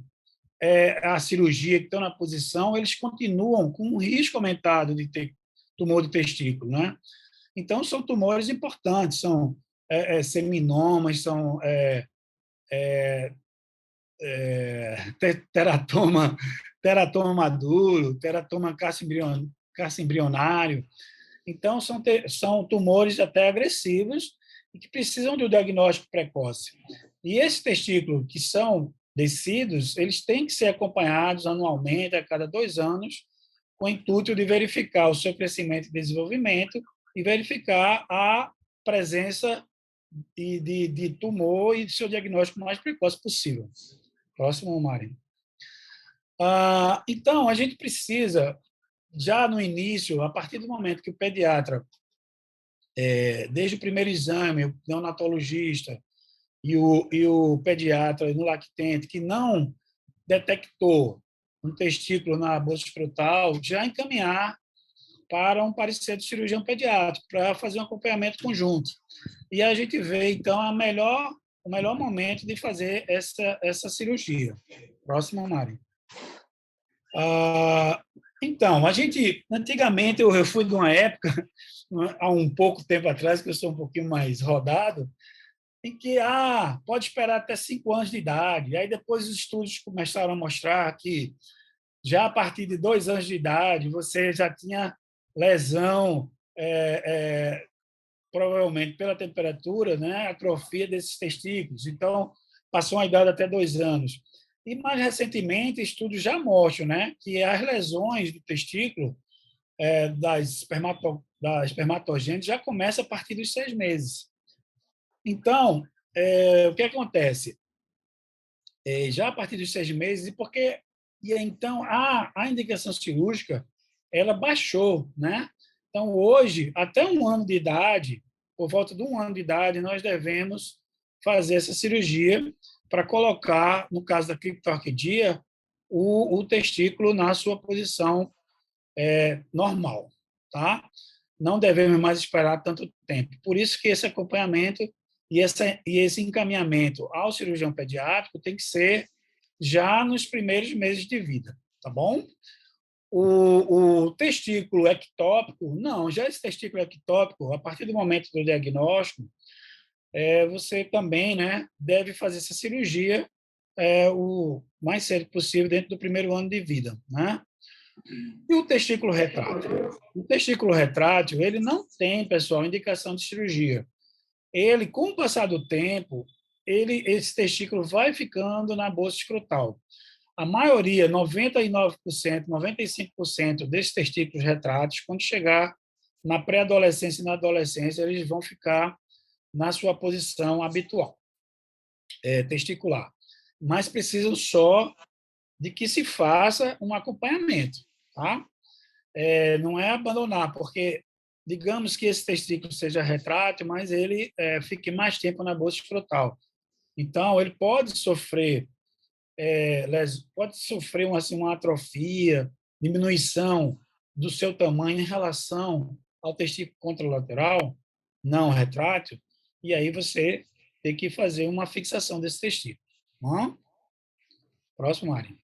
Speaker 1: a cirurgia, que estão na posição, eles continuam com um risco aumentado de ter tumor de testículo, né? Então, são tumores importantes, são seminomas, são teratoma maduro, teratoma carcembrionário. Então, são tumores até agressivos e que precisam de um diagnóstico precoce. E esses testículos que são descidos, eles têm que ser acompanhados anualmente, a cada 2 anos, com o intuito de verificar o seu crescimento e desenvolvimento e verificar a presença de tumor e do seu diagnóstico mais precoce possível. Próximo, Mari. Então, a gente precisa, já no início, a partir do momento que o pediatra, desde o primeiro exame, o neonatologista e o pediatra no lactente, que não detectou um testículo na bolsa escrotal, já encaminhar para um parecer do cirurgião pediátrico, para fazer um acompanhamento conjunto. E a gente vê, então, o melhor momento de fazer essa cirurgia. Próximo, Mari. Então, antigamente, eu fui de uma época, há um pouco tempo atrás, que eu sou um pouquinho mais rodado, em que pode esperar até 5 anos de idade. Aí depois os estudos começaram a mostrar que já a partir de 2 anos de idade você já tinha lesão, provavelmente pela temperatura, né, atrofia desses testículos. Então, passou uma idade até 2 anos. E, mais recentemente, estudos já mostram, né, que as lesões do testículo da espermatogênese já começam a partir dos 6 meses. Então, o que acontece? Já a partir dos 6 meses, então a indicação cirúrgica ela baixou, né? Então, hoje, até 1 ano de idade, por volta de 1 ano de idade, nós devemos fazer essa cirurgia para colocar, no caso da criptorquidia, o testículo na sua posição normal, tá? Não devemos mais esperar tanto tempo. Por isso que esse acompanhamento e esse encaminhamento ao cirurgião pediátrico tem que ser já nos primeiros meses de vida, tá bom? O testículo ectópico, não, já esse testículo ectópico, a partir do momento do diagnóstico, você também, né, deve fazer essa cirurgia o mais cedo possível, dentro do primeiro ano de vida, né? E o testículo retrátil? O testículo retrátil, ele não tem, pessoal, indicação de cirurgia. Ele, com o passar do tempo, esse testículo vai ficando na bolsa escrotal. A maioria, 99%, 95% desses testículos retráteis, quando chegar na pré-adolescência e na adolescência, eles vão ficar na sua posição habitual, testicular. Mas precisam só de que se faça um acompanhamento, tá? Não é abandonar, porque digamos que esse testículo seja retrátil, mas ele fique mais tempo na bolsa escrotal. Então, ele pode sofrer uma atrofia, diminuição do seu tamanho em relação ao testículo contralateral não retrátil, e aí você tem que fazer uma fixação desse testículo. Próximo, Ari.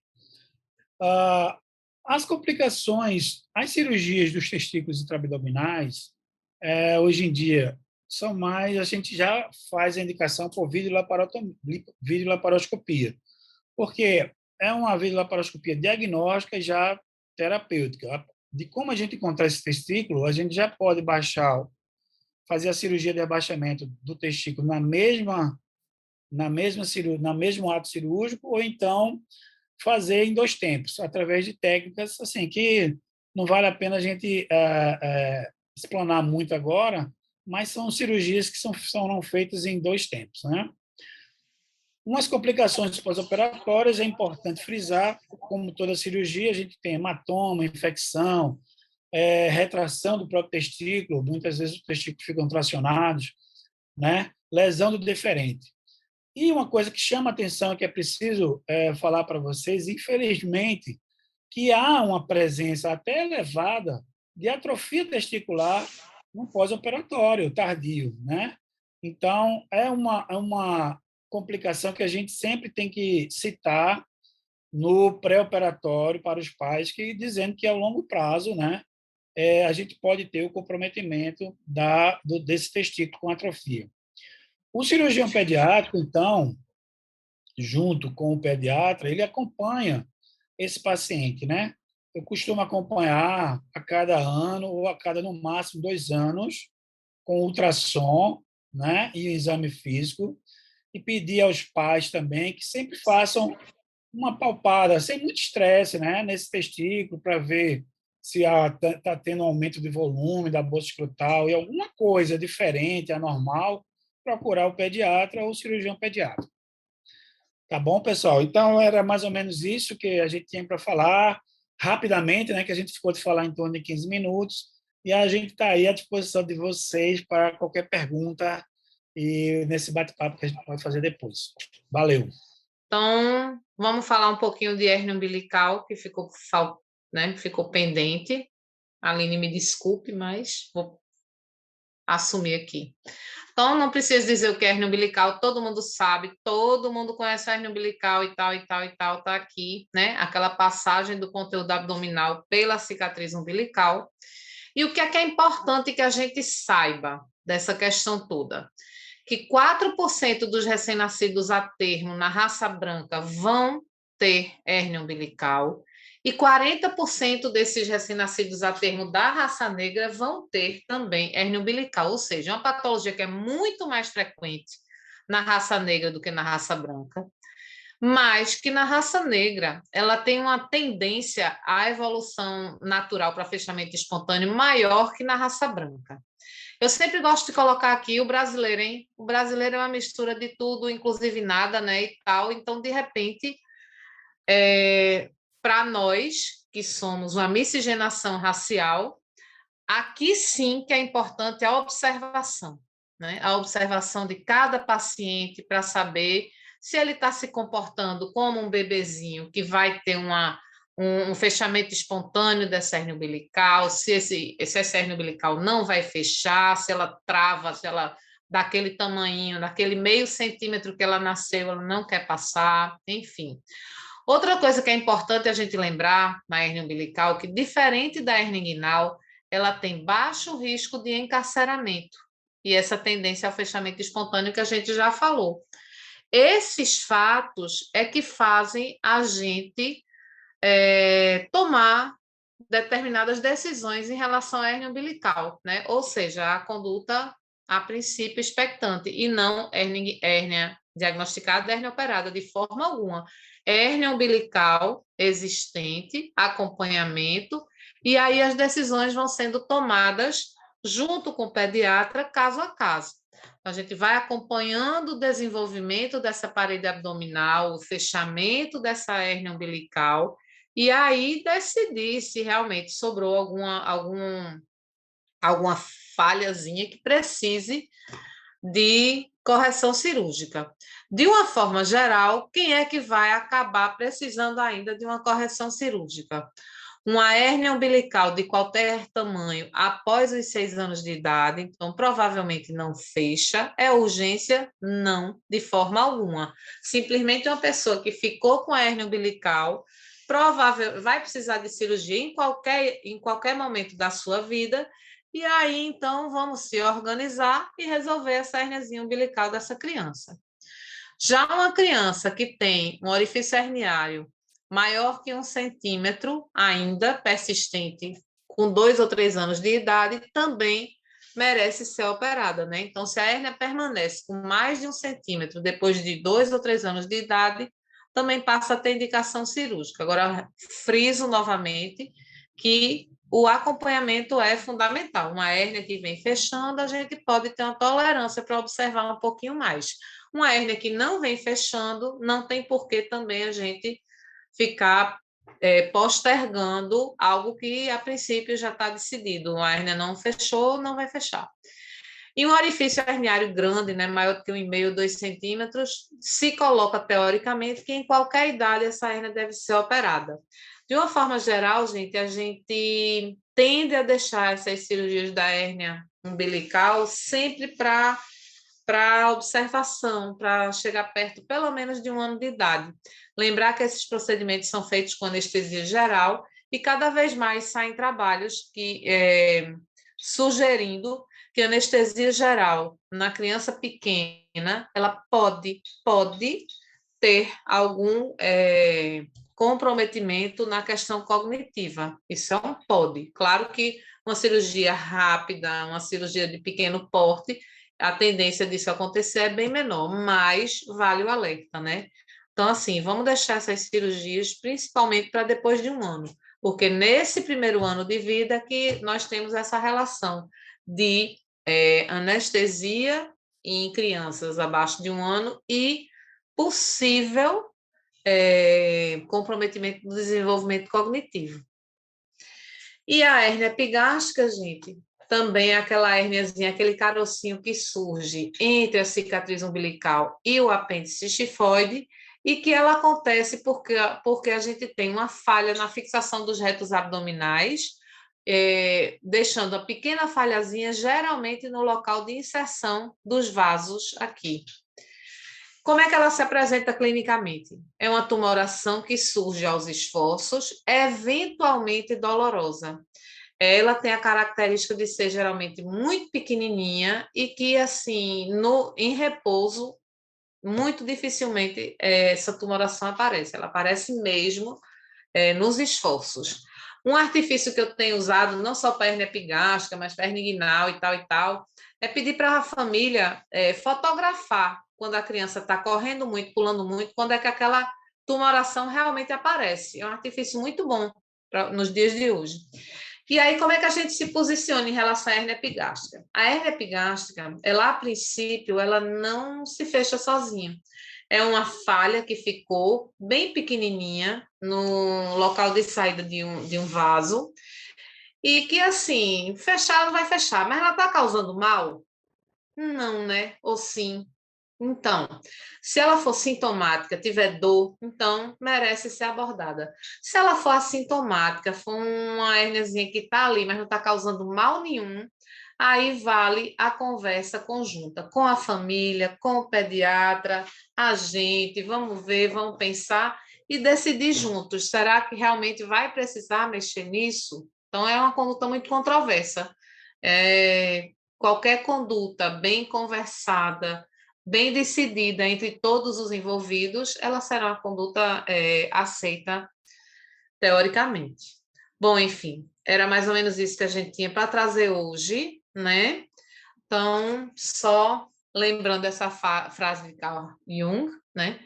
Speaker 1: As complicações, as cirurgias dos testículos intraabdominais, hoje em dia, são mais, a gente já faz a indicação por videolaparoscopia, porque é uma videolaparoscopia diagnóstica e já terapêutica. De como a gente encontrar esse testículo, a gente já pode fazer a cirurgia de abaixamento do testículo no mesmo ato cirúrgico, ou então fazer em 2 tempos, através de técnicas assim que não vale a pena a gente explanar muito agora, mas são cirurgias que são feitas em 2 tempos, né? Umas complicações pós-operatórias, é importante frisar, como toda cirurgia, a gente tem hematoma, infecção, retração do próprio testículo, muitas vezes os testículos ficam tracionados, né? Lesão do deferente. E uma coisa que chama a atenção, que é preciso falar para vocês, infelizmente, que há uma presença até elevada de atrofia testicular no pós-operatório tardio, né? Então, é uma complicação que a gente sempre tem que citar no pré-operatório para os pais, dizendo que, a longo prazo, né, a gente pode ter o comprometimento desse testículo com atrofia. O cirurgião pediátrico, então, junto com o pediatra, ele acompanha esse paciente, né? Eu costumo acompanhar a cada ano ou a cada, no máximo, 2 anos, com ultrassom, né, e exame físico, e pedir aos pais também que sempre façam uma palpada, sem muito estresse, né, nesse testículo, para ver se está tendo um aumento de volume da bolsa escrotal e alguma coisa diferente, anormal, procurar o pediatra ou o cirurgião pediátrico. Tá bom, pessoal? Então, era mais ou menos isso que a gente tinha para falar rapidamente, né, que a gente ficou de falar em torno de 15 minutos, e a gente está aí à disposição de vocês para qualquer pergunta e nesse bate-papo que a gente pode fazer depois. Valeu!
Speaker 3: Então, vamos falar um pouquinho de hérnia umbilical, que ficou pendente. Aline, me desculpe, mas vou assumir aqui. Então, não preciso dizer o que é hérnia umbilical, todo mundo sabe, todo mundo conhece a hérnia umbilical e tal, tá aqui, né? Aquela passagem do conteúdo abdominal pela cicatriz umbilical. E o que é importante que a gente saiba dessa questão toda? Que 4% dos recém-nascidos a termo na raça branca vão ter hérnia umbilical e 40% desses recém-nascidos a termo da raça negra vão ter também hérnia umbilical, ou seja, uma patologia que é muito mais frequente na raça negra do que na raça branca, mas que na raça negra ela tem uma tendência à evolução natural para fechamento espontâneo maior que na raça branca. Eu sempre gosto de colocar aqui o brasileiro, hein? O brasileiro é uma mistura de tudo, inclusive nada, né, e tal. Então, de repente, para nós, que somos uma miscigenação racial, aqui sim que é importante a observação, né? A observação de cada paciente para saber se ele está se comportando como um bebezinho que vai ter um fechamento espontâneo dessa hérnia umbilical, se essa hérnia umbilical não vai fechar, se ela trava, se ela daquele tamanhinho, daquele meio centímetro que ela nasceu, ela não quer passar, enfim. Outra coisa que é importante a gente lembrar na hérnia umbilical, que diferente da hérnia inguinal, ela tem baixo risco de encarceramento e essa tendência ao fechamento espontâneo que a gente já falou. Esses fatos é que fazem a gente tomar determinadas decisões em relação à hérnia umbilical, né? Ou seja, a conduta, a princípio, expectante, e não hérnia diagnosticada, hérnia operada, de forma alguma. Hérnia umbilical existente, acompanhamento, e aí as decisões vão sendo tomadas junto com o pediatra, caso a caso. A gente vai acompanhando o desenvolvimento dessa parede abdominal, o fechamento dessa hérnia umbilical, e aí decidir se realmente sobrou alguma falhazinha que precise de correção cirúrgica. De uma forma geral, quem é que vai acabar precisando ainda de uma correção cirúrgica? Uma hérnia umbilical de qualquer tamanho após os 6 anos de idade, então provavelmente não fecha, é urgência? Não, de forma alguma. Simplesmente uma pessoa que ficou com a hérnia umbilical vai precisar de cirurgia em qualquer momento da sua vida, e aí então vamos se organizar e resolver essa hérniazinha umbilical dessa criança. Já uma criança que tem um orifício herniário maior que 1 centímetro, ainda persistente, com 2 ou 3 anos de idade, também merece ser operada, né? Então, se a hérnia permanece com mais de 1 centímetro depois de 2 ou 3 anos de idade, também passa a ter indicação cirúrgica. Agora, friso novamente que o acompanhamento é fundamental. Uma hérnia que vem fechando, a gente pode ter uma tolerância para observar um pouquinho mais. Uma hérnia que não vem fechando, não tem por que também a gente ficar postergando algo que, a princípio, já está decidido. A hérnia não fechou, não vai fechar. E um orifício herniário grande, né, maior do que 1,5, 2 centímetros, se coloca, teoricamente, que em qualquer idade essa hérnia deve ser operada. De uma forma geral, gente, a gente tende a deixar essas cirurgias da hérnia umbilical sempre para observação, para chegar perto pelo menos de 1 ano de idade. Lembrar que esses procedimentos são feitos com anestesia geral e cada vez mais saem trabalhos sugerindo que a anestesia geral na criança pequena, ela pode ter algum comprometimento na questão cognitiva. Isso é um pode. Claro que uma cirurgia rápida, uma cirurgia de pequeno porte, a tendência disso acontecer é bem menor, mas vale o alerta, né? Então, assim, vamos deixar essas cirurgias principalmente para depois de 1 ano, porque nesse primeiro ano de vida que nós temos essa relação de anestesia em crianças abaixo de 1 ano e possível comprometimento do desenvolvimento cognitivo. E a hérnia epigástica, gente, também é aquela hérniazinha, aquele carocinho que surge entre a cicatriz umbilical e o apêndice xifoide, e que ela acontece porque a gente tem uma falha na fixação dos retos abdominais, deixando a pequena falhazinha geralmente no local de inserção dos vasos aqui. Como é que ela se apresenta clinicamente? É uma tumoração que surge aos esforços, eventualmente dolorosa. Ela tem a característica de ser geralmente muito pequenininha e que, assim, em repouso, muito dificilmente essa tumoração aparece. Ela aparece mesmo nos esforços. Um artifício que eu tenho usado, não só para hérnia epigástica, mas para hérnia inguinal e tal, é pedir para a família fotografar quando a criança está correndo muito, pulando muito, quando é que aquela tumoração realmente aparece. É um artifício muito bom nos dias de hoje. E aí, como é que a gente se posiciona em relação à hérnia epigástica? A hérnia epigástica, ela, a princípio, ela não se fecha sozinha. É uma falha que ficou bem pequenininha no local de saída de um vaso e que, assim, fechar ela vai fechar, mas ela está causando mal? Não, né? Ou sim? Então, se ela for sintomática, tiver dor, então merece ser abordada. Se ela for assintomática, for uma hérniazinha que está ali, mas não está causando mal nenhum, aí vale a conversa conjunta com a família, com o pediatra, a gente, vamos ver, vamos pensar e decidir juntos. Será que realmente vai precisar mexer nisso? Então, é uma conduta muito controversa. Qualquer conduta bem conversada, bem decidida entre todos os envolvidos, ela será uma conduta aceita teoricamente. Bom, enfim, era mais ou menos isso que a gente tinha para trazer hoje, né? Então, só lembrando essa frase de Carl Jung, né?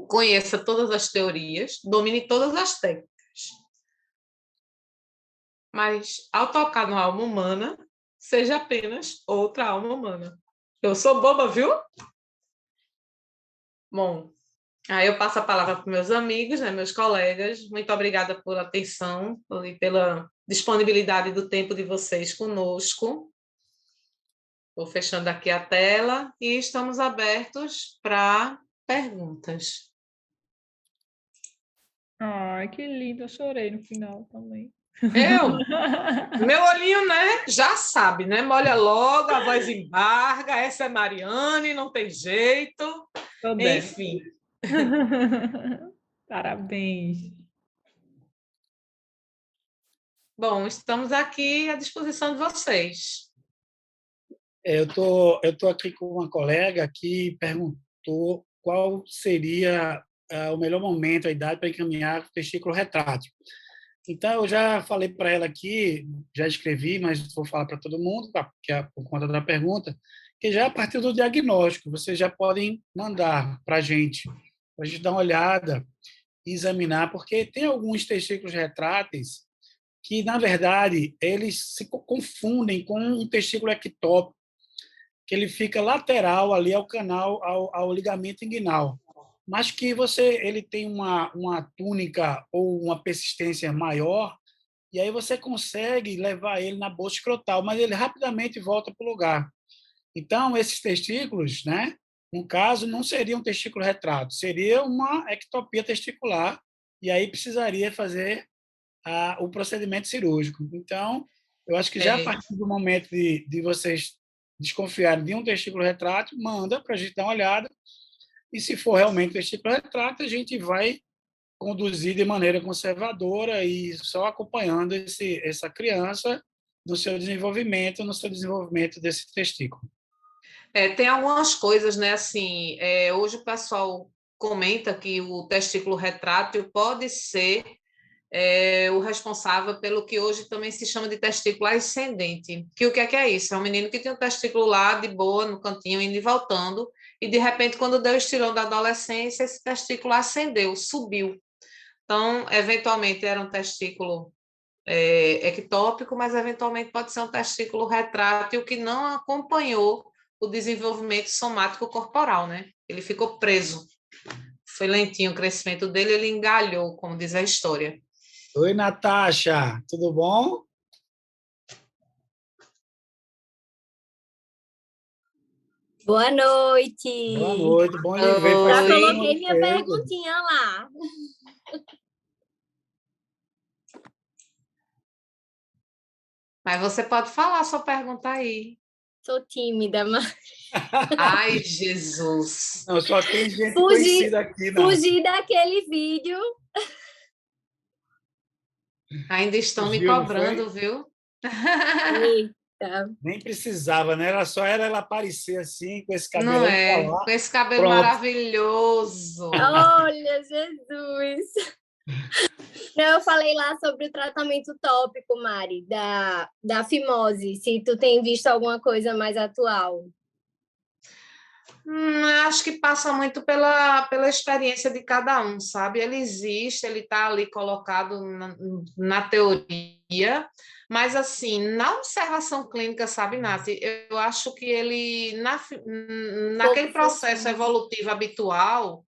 Speaker 3: Conheça todas as teorias, domine todas as técnicas. Mas, ao tocar na alma humana, seja apenas outra alma humana. Eu sou boba, viu? Bom, aí eu passo a palavra para meus amigos, né, meus colegas. Muito obrigada pela atenção e pela disponibilidade do tempo de vocês conosco. Vou fechando aqui a tela e estamos abertos para perguntas.
Speaker 2: Ai, que lindo, eu chorei no final também.
Speaker 3: Meu olhinho, né, já sabe, né, molha logo, a voz embarga, essa é Mariane, não tem jeito, enfim.
Speaker 2: Parabéns.
Speaker 3: Bom, estamos aqui à disposição de vocês.
Speaker 1: Eu tô aqui com uma colega que perguntou qual seria o melhor momento, a idade para encaminhar o testículo retrátil. Então, eu já falei para ela aqui, já escrevi, mas vou falar para todo mundo, porque por conta da pergunta, que já a partir do diagnóstico, vocês já podem mandar para a gente dar uma olhada e examinar, porque tem alguns testículos retráteis que, na verdade, eles se confundem com um testículo ectópico, que ele fica lateral ali ao canal, ao ligamento inguinal, mas que ele tem uma túnica ou uma persistência maior, e aí você consegue levar ele na bolsa escrotal, mas ele rapidamente volta para o lugar. Então, esses testículos, né, no caso, não seria um testículo retrátil, seria uma ectopia testicular, e aí precisaria fazer o procedimento cirúrgico. Então, eu acho que já a partir do momento de vocês desconfiarem de um testículo retrátil, manda para a gente dar uma olhada, e se for realmente testículo retrátil, a gente vai conduzir de maneira conservadora e só acompanhando essa criança no seu desenvolvimento desse testículo.
Speaker 3: Tem algumas coisas, né? Assim, hoje o pessoal comenta que o testículo retrátil pode ser o responsável pelo que hoje também se chama de testículo ascendente. Que o que é isso? É um menino que tinha um testículo lá de boa, no cantinho, indo e voltando, e de repente, quando deu o estirão da adolescência, esse testículo ascendeu, subiu. Então, eventualmente, era um testículo ectópico, mas eventualmente pode ser um testículo retrátil que não acompanhou o desenvolvimento somático corporal, né? Ele ficou preso. Foi lentinho o crescimento dele, ele engalhou, como diz a história.
Speaker 1: Oi, Natasha, tudo bom?
Speaker 6: Boa noite.
Speaker 1: Boa noite, bom lhe ver.
Speaker 6: Já coloquei minha perguntinha lá.
Speaker 3: Mas você pode falar a sua pergunta aí.
Speaker 6: Sou tímida, mas...
Speaker 3: Ai, Jesus.
Speaker 1: Não, só tem gente conhecida aqui.
Speaker 6: Fugi daquele vídeo.
Speaker 3: Ainda estão me cobrando, viu?
Speaker 6: Eita.
Speaker 1: Nem precisava, né? Só era ela aparecer assim, com esse cabelo.
Speaker 3: Não é, com esse cabelo maravilhoso.
Speaker 6: Olha, Jesus. Não, eu falei lá sobre o tratamento tópico, Mari, da fimose. Se tu tem visto alguma coisa mais atual.
Speaker 3: Acho que passa muito pela experiência de cada um, sabe? Ele existe, ele está ali colocado na teoria, mas, assim, na observação clínica, sabe, Nath? Eu acho que ele, naquele processo evolutivo habitual,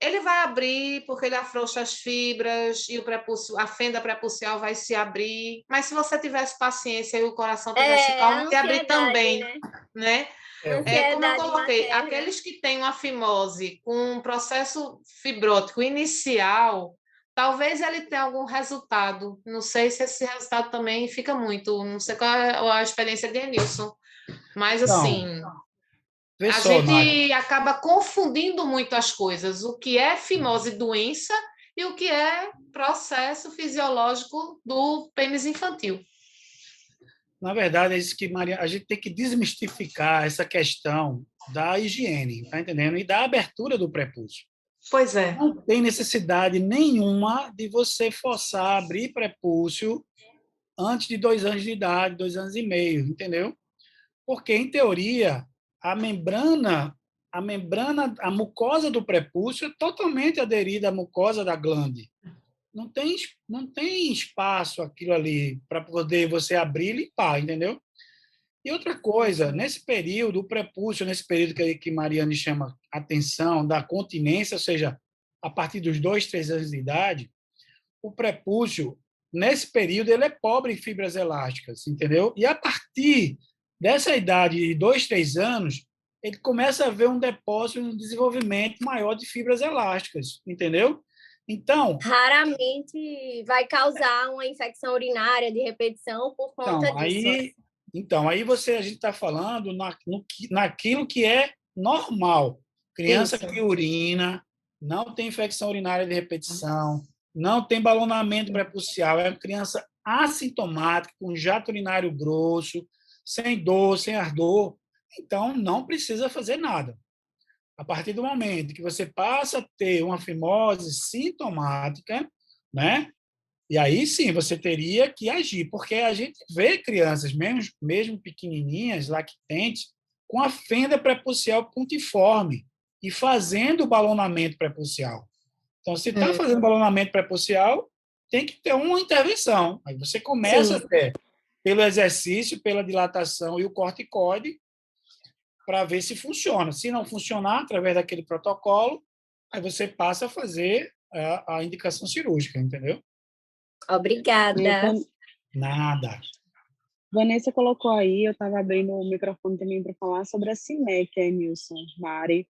Speaker 3: ele vai abrir porque ele afrouxa as fibras e o prepúcio, a fenda prepúcial vai se abrir, mas se você tivesse paciência e o coração tivesse calmo, ia abrir também, né? Como eu coloquei,
Speaker 6: materna.
Speaker 3: aqueles que têm uma fimose com um processo fibrótico inicial, talvez ele tenha algum resultado. Não sei se esse resultado também fica muito, não sei qual é a experiência de Enilson, mas assim, a gente acaba confundindo muito as coisas, o que é fimose doença e o que é processo fisiológico do pênis infantil.
Speaker 1: Na verdade, é isso que Maria, a gente tem que desmistificar essa questão da higiene, tá entendendo? E da abertura do prepúcio.
Speaker 3: Pois é.
Speaker 1: Não tem necessidade nenhuma de você forçar a abrir prepúcio antes de 2 anos de idade, 2 anos e meio, entendeu? Porque, em teoria, a mucosa do prepúcio é totalmente aderida à mucosa da glande. Não tem espaço aquilo ali para poder você abrir e limpar, entendeu? E outra coisa, nesse período, o prepúcio, nesse período que Mariane chama atenção, da continência, ou seja, a partir dos 2, 3 anos de idade, o prepúcio, nesse período, ele é pobre em fibras elásticas, entendeu? E a partir dessa idade de 2, 3 anos, ele começa a ver um depósito, um desenvolvimento maior de fibras elásticas, entendeu? Então,
Speaker 6: raramente vai causar uma infecção urinária de repetição por conta disso.
Speaker 1: Aí a gente está falando naquilo que é normal. Criança que urina, não tem infecção urinária de repetição, não tem balonamento prepúcial, é uma criança assintomática, com jato urinário grosso, sem dor, sem ardor, então não precisa fazer nada. A partir do momento que você passa a ter uma fimose sintomática, né? E aí sim você teria que agir, porque a gente vê crianças, mesmo pequenininhas, lactentes, com a fenda prepúcial pontiforme e fazendo o balonamento prepúcial. Então, se está fazendo balonamento prepúcial, tem que ter uma intervenção. Aí você começa até pelo exercício, pela dilatação e o corticoide, para ver se funciona. Se não funcionar, através daquele protocolo, aí você passa a fazer a indicação cirúrgica, entendeu?
Speaker 6: Obrigada.
Speaker 1: Nada.
Speaker 5: Vanessa colocou aí, eu estava abrindo o microfone também para falar sobre a sinéquia, Emilson, Mari,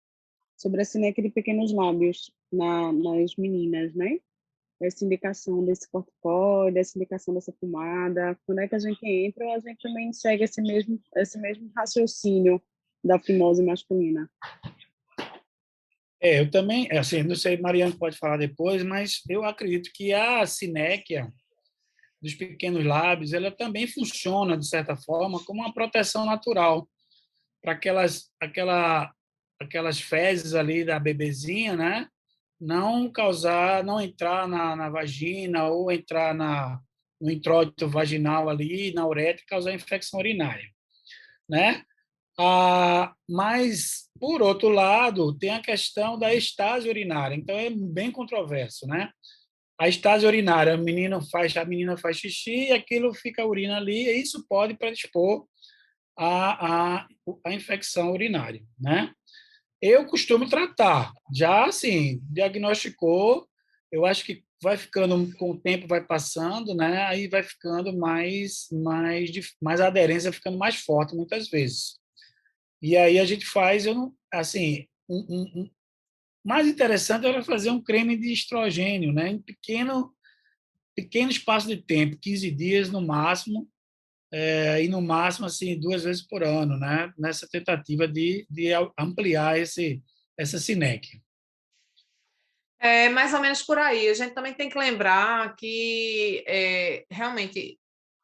Speaker 5: sobre a sinéquia de pequenos lábios nas meninas, né? Essa indicação desse corticoide, essa indicação dessa pomada, quando é que a gente entra, a gente também segue esse mesmo raciocínio da fimose masculina.
Speaker 1: Eu também, assim, não sei, Mariana pode falar depois, mas eu acredito que a sinéquia dos pequenos lábios, ela também funciona, de certa forma, como uma proteção natural para aquelas fezes ali da bebezinha, né? Não entrar na vagina ou entrar no introito vaginal ali, na uretra, e causar infecção urinária, né? Mas, por outro lado, tem a questão da estase urinária. Então, é bem controverso, né? A estase urinária, a menina faz xixi e aquilo fica a urina ali, e isso pode predispor a infecção urinária, né? Eu costumo tratar. Já, assim, diagnosticou, eu acho que vai ficando, com o tempo vai passando, né? Aí vai ficando mais a aderência ficando mais forte, muitas vezes. E aí a gente faz, mais interessante era fazer um creme de estrogênio, né? Em pequeno espaço de tempo, 15 dias no máximo, e no máximo assim 2 vezes por ano, né? Nessa tentativa de ampliar essa sinéquia.
Speaker 3: É mais ou menos por aí. A gente também tem que lembrar que realmente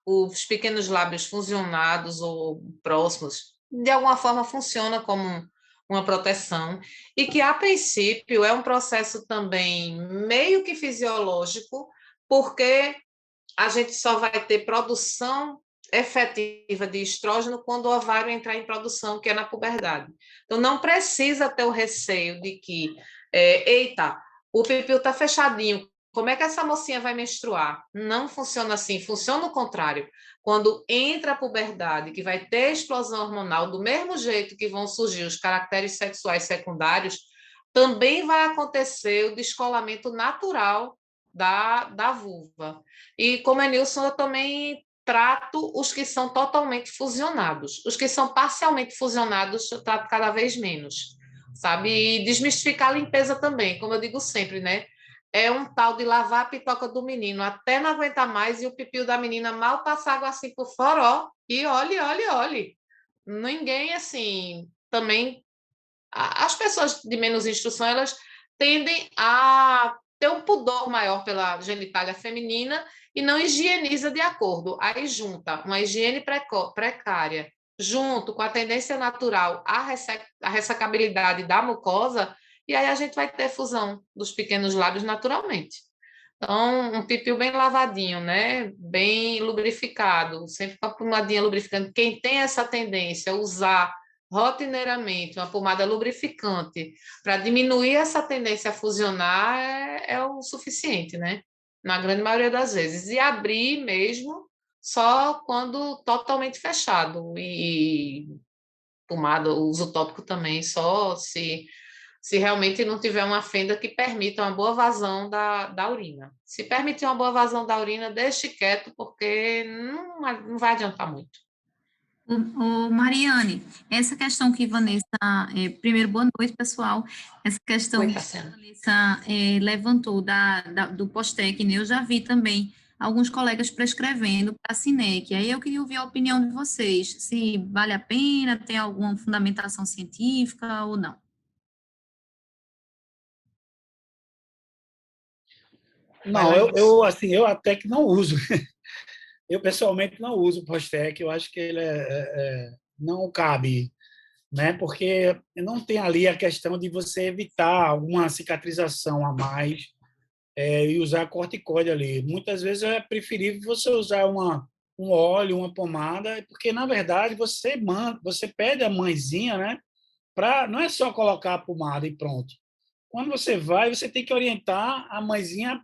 Speaker 3: os pequenos lábios fusionados ou próximos, de alguma forma, funciona como uma proteção, e que, a princípio, é um processo também meio que fisiológico, porque a gente só vai ter produção efetiva de estrógeno quando o ovário entrar em produção, que é na puberdade. Então, não precisa ter o receio de que, eita, o pipiu está fechadinho, como é que essa mocinha vai menstruar? Não funciona assim, funciona o contrário. Quando entra a puberdade, que vai ter explosão hormonal, do mesmo jeito que vão surgir os caracteres sexuais secundários, também vai acontecer o descolamento natural da vulva. E, como é Nilson, eu também trato os que são totalmente fusionados. Os que são parcialmente fusionados, eu trato cada vez menos, sabe? E desmistificar a limpeza também, como eu digo sempre, né? É um tal de lavar a pitoca do menino até não aguentar mais e o pipio da menina mal passa água assim por fora, ó, e olhe. Ninguém, assim, também... As pessoas de menos instrução, elas tendem a ter um pudor maior pela genitália feminina e não higieniza de acordo. Aí junta uma higiene precária, junto com a tendência natural à ressecabilidade da mucosa, e aí a gente vai ter fusão dos pequenos lábios naturalmente. Então, um pipiu bem lavadinho, né? Bem lubrificado, sempre com a pomadinha lubrificante. Quem tem essa tendência a usar rotineiramente uma pomada lubrificante para diminuir essa tendência a fusionar é o suficiente, né? Na grande maioria das vezes. E abrir mesmo só quando totalmente fechado. E pomada, o uso tópico também, só se realmente não tiver uma fenda que permita uma boa vazão da urina. Se permitir uma boa vazão da urina, deixe quieto, porque não vai adiantar muito.
Speaker 7: Mariane, essa questão que Vanessa, primeiro, boa noite, pessoal. Essa questão
Speaker 3: Oi,
Speaker 7: que Vanessa levantou do Postec, né? Eu já vi também alguns colegas prescrevendo para a Cinec. Aí eu queria ouvir a opinião de vocês, se vale a pena, tem alguma fundamentação científica ou não.
Speaker 1: Não, eu até que não uso. Eu, pessoalmente, não uso o Postec. Eu acho que ele não cabe, né? Porque não tem ali a questão de você evitar alguma cicatrização a mais e usar corticoide ali. Muitas vezes é preferível você usar um óleo, uma pomada, porque, na verdade, você pede a mãezinha, né? Não é só colocar a pomada e pronto. Quando você vai, você tem que orientar a mãezinha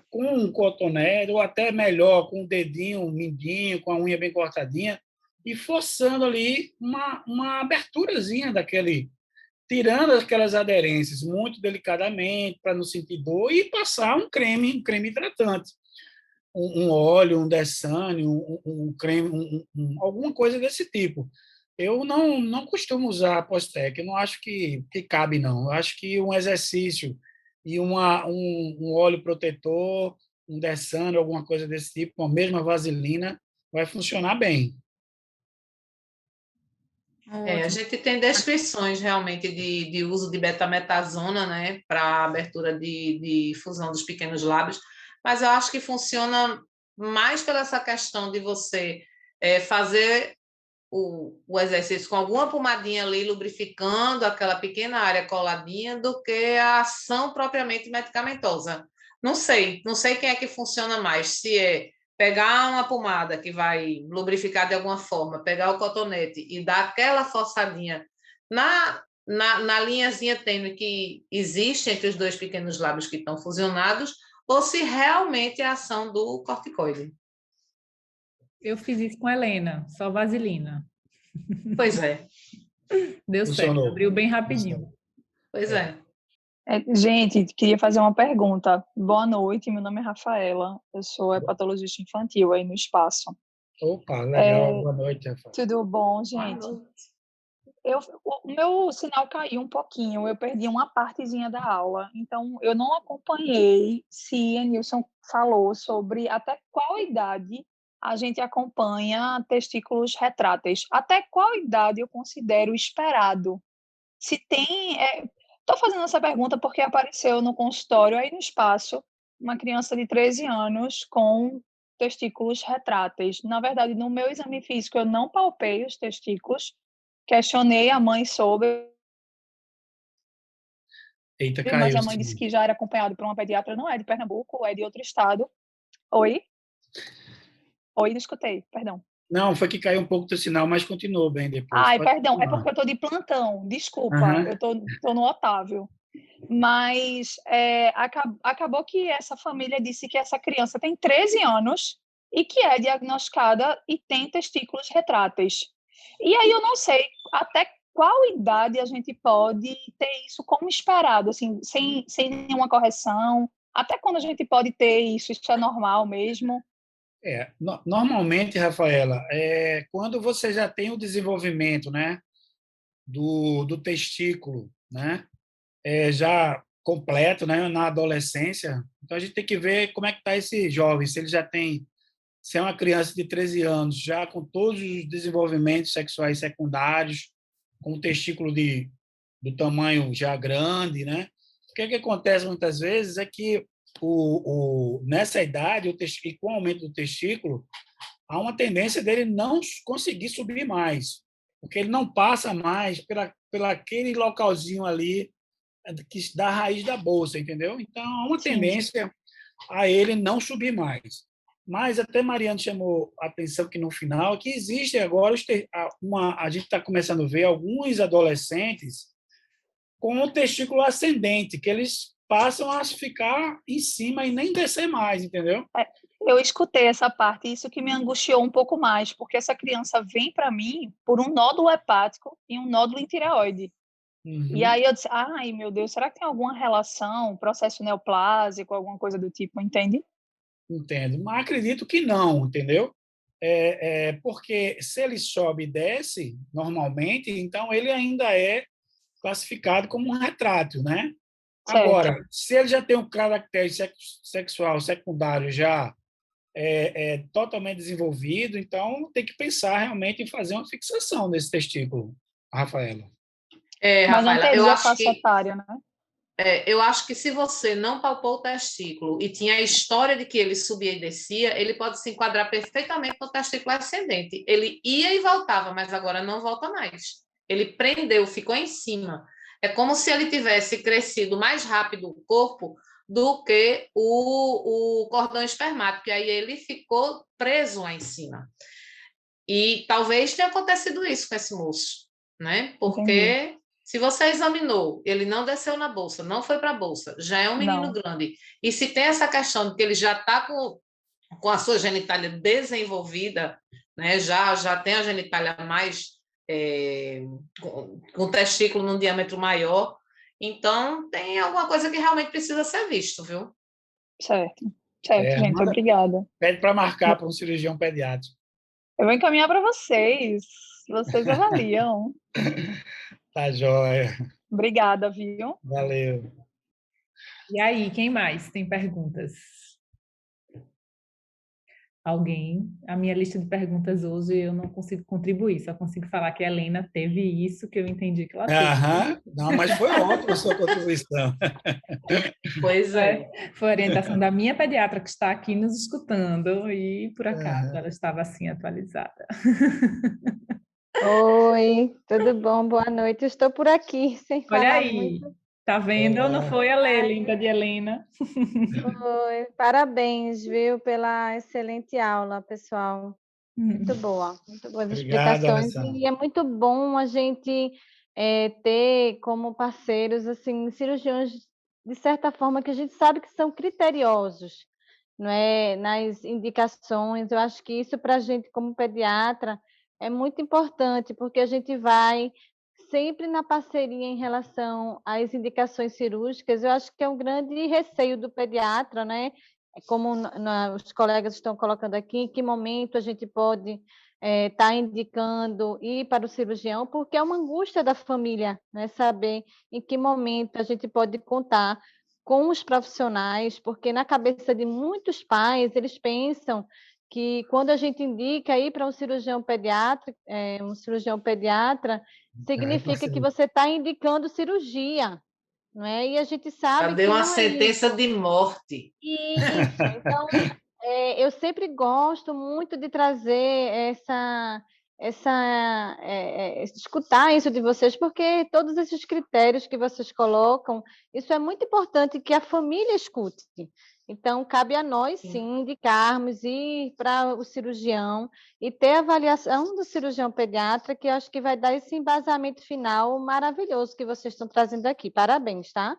Speaker 1: com um cotonete, ou até melhor, com o dedinho, um mindinho, com a unha bem cortadinha, e forçando ali uma aberturazinha daquele, tirando aquelas aderências muito delicadamente, para não sentir dor, e passar um creme hidratante. Um óleo, um Dessane, um creme, alguma coisa desse tipo. Eu não costumo usar a Postec, eu não acho que cabe, não. Eu acho que um exercício e um óleo protetor, um Dessane, alguma coisa desse tipo, com a mesma vaselina, vai funcionar bem.
Speaker 3: A gente tem descrições realmente de uso de betametasona, né, para abertura de fusão dos pequenos lábios, mas eu acho que funciona mais pela essa questão de você fazer o exercício com alguma pomadinha ali, lubrificando aquela pequena área coladinha, do que a ação propriamente medicamentosa. Não sei quem é que funciona mais, se é pegar uma pomada que vai lubrificar de alguma forma, pegar o cotonete e dar aquela forçadinha na linhazinha tênue que existe entre os dois pequenos lábios que estão fusionados, ou se realmente é a ação do corticoide.
Speaker 2: Eu fiz isso com a Helena, só vaselina.
Speaker 3: Pois é.
Speaker 2: Deu certo, abriu bem rapidinho.
Speaker 3: Pois é.
Speaker 8: Gente, queria fazer uma pergunta. Boa noite, meu nome é Rafaela, eu sou hepatologista infantil aí no Espaço.
Speaker 1: Opa, legal, boa noite, Rafaela.
Speaker 8: Tudo bom, gente? O meu sinal caiu um pouquinho, eu perdi uma partezinha da aula, então eu não acompanhei se a Nilson falou sobre até qual idade a gente acompanha testículos retráteis. Até qual idade eu considero esperado? Se tem... Estou fazendo essa pergunta porque apareceu no consultório, aí no Espaço, uma criança de 13 anos com testículos retráteis. Na verdade, no meu exame físico, eu não palpei os testículos, questionei a mãe sobre...
Speaker 1: Eita, caiu.
Speaker 8: Mas a mãe disse que já era acompanhado por uma pediatra, não é de Pernambuco, é de outro estado. Oi? Oi, não escutei, perdão.
Speaker 1: Não, foi que caiu um pouco do sinal, mas continuou bem depois.
Speaker 8: Ai, perdão, é porque eu estou de plantão, desculpa, eu estou no Otávio. Mas acabou que essa família disse que essa criança tem 13 anos e que é diagnosticada e tem testículos retráteis. E aí eu não sei até qual idade a gente pode ter isso como esperado, assim, sem nenhuma correção? Até quando a gente pode ter isso? Isso é normal mesmo?
Speaker 1: Normalmente, Rafaela, quando você já tem o desenvolvimento, né, do testículo, né, já completo, né, na adolescência, então a gente tem que ver como é que está esse jovem, se é uma criança de 13 anos, já com todos os desenvolvimentos sexuais secundários, com o testículo do tamanho já grande, né? O que acontece muitas vezes é que nessa idade, e com o aumento do testículo, há uma tendência dele não conseguir subir mais, porque ele não passa mais pela aquele localzinho ali que da raiz da bolsa, entendeu? Então, há uma tendência a ele não subir mais. Mas até Mariana chamou a atenção que no final que existe agora a gente está começando a ver alguns adolescentes com o testículo ascendente, que eles passam a ficar em cima e nem descer mais, entendeu?
Speaker 8: Eu escutei essa parte, isso que me angustiou um pouco mais, porque essa criança vem para mim por um nódulo hepático e um nódulo em tireoide. E aí eu disse, ai, meu Deus, será que tem alguma relação, processo neoplásico, alguma coisa do tipo, entende?
Speaker 1: Entendo, mas acredito que não, entendeu? Porque se ele sobe e desce normalmente, então ele ainda é classificado como um retrátil, né?
Speaker 8: Certo.
Speaker 1: Agora, se ele já tem um caractere sexual secundário já totalmente desenvolvido, então tem que pensar realmente em fazer uma fixação desse testículo, Rafaela.
Speaker 8: Mas não
Speaker 3: Rafaela,
Speaker 8: teria faixa etária, né?
Speaker 3: Eu acho que se você não palpou o testículo e tinha a história de que ele subia e descia, ele pode se enquadrar perfeitamente no testículo ascendente. Ele ia e voltava, mas agora não volta mais. Ele prendeu, ficou em cima. É como se ele tivesse crescido mais rápido o corpo do que o cordão espermático, e aí ele ficou preso lá em cima. E talvez tenha acontecido isso com esse moço, né? Porque se você examinou, ele não desceu na bolsa, não foi para a bolsa, já é um menino grande. E se tem essa questão de que ele já está com a sua genitália desenvolvida, né? Já tem a genitália mais com o testículo num diâmetro maior, então tem alguma coisa que realmente precisa ser visto, viu?
Speaker 8: Certo, gente, obrigada.
Speaker 1: Pede para marcar para um cirurgião pediátrico.
Speaker 8: Eu vou encaminhar para vocês avaliam.
Speaker 1: Tá joia.
Speaker 8: Obrigada, viu?
Speaker 1: Valeu.
Speaker 2: E aí, quem mais tem perguntas? Alguém? A minha lista de perguntas hoje eu não consigo contribuir, só consigo falar que a Helena teve isso que eu entendi que ela teve.
Speaker 1: Não, mas foi ótima a sua contribuição.
Speaker 3: Pois é.
Speaker 2: Foi a orientação da minha pediatra que está aqui nos escutando e, por acaso, ela estava assim atualizada.
Speaker 9: Oi, tudo bom? Boa noite. Estou por aqui, sem falar
Speaker 2: Olha aí,
Speaker 9: muito.
Speaker 2: tá vendo? Não foi a Lê, linda de Helena.
Speaker 9: Foi. Parabéns, viu, pela excelente aula, pessoal. Muito boa as explicações. E é muito bom a gente ter como parceiros assim cirurgiões, de certa forma, que a gente sabe que são criteriosos, não é? Nas indicações. Eu acho que isso, para a gente, como pediatra, é muito importante, porque a gente vai sempre na parceria em relação às indicações cirúrgicas. Eu acho que é um grande receio do pediatra, né? Como os colegas estão colocando aqui, em que momento a gente pode estar indicando ir para o cirurgião, porque é uma angústia da família, né? Saber em que momento a gente pode contar com os profissionais, porque na cabeça de muitos pais, eles pensam que quando a gente indica ir para um cirurgião pediatra, significa que você está indicando cirurgia, não é? E a gente sabe que
Speaker 3: deu uma
Speaker 9: não é
Speaker 3: sentença
Speaker 9: isso.
Speaker 3: De morte.
Speaker 9: Isso. Então, eu sempre gosto muito de trazer escutar isso de vocês, porque todos esses critérios que vocês colocam, isso é muito importante que a família escute. Então, cabe a nós, sim, indicarmos, ir para o cirurgião e ter a avaliação do cirurgião pediatra, que eu acho que vai dar esse embasamento final maravilhoso que vocês estão trazendo aqui. Parabéns, tá?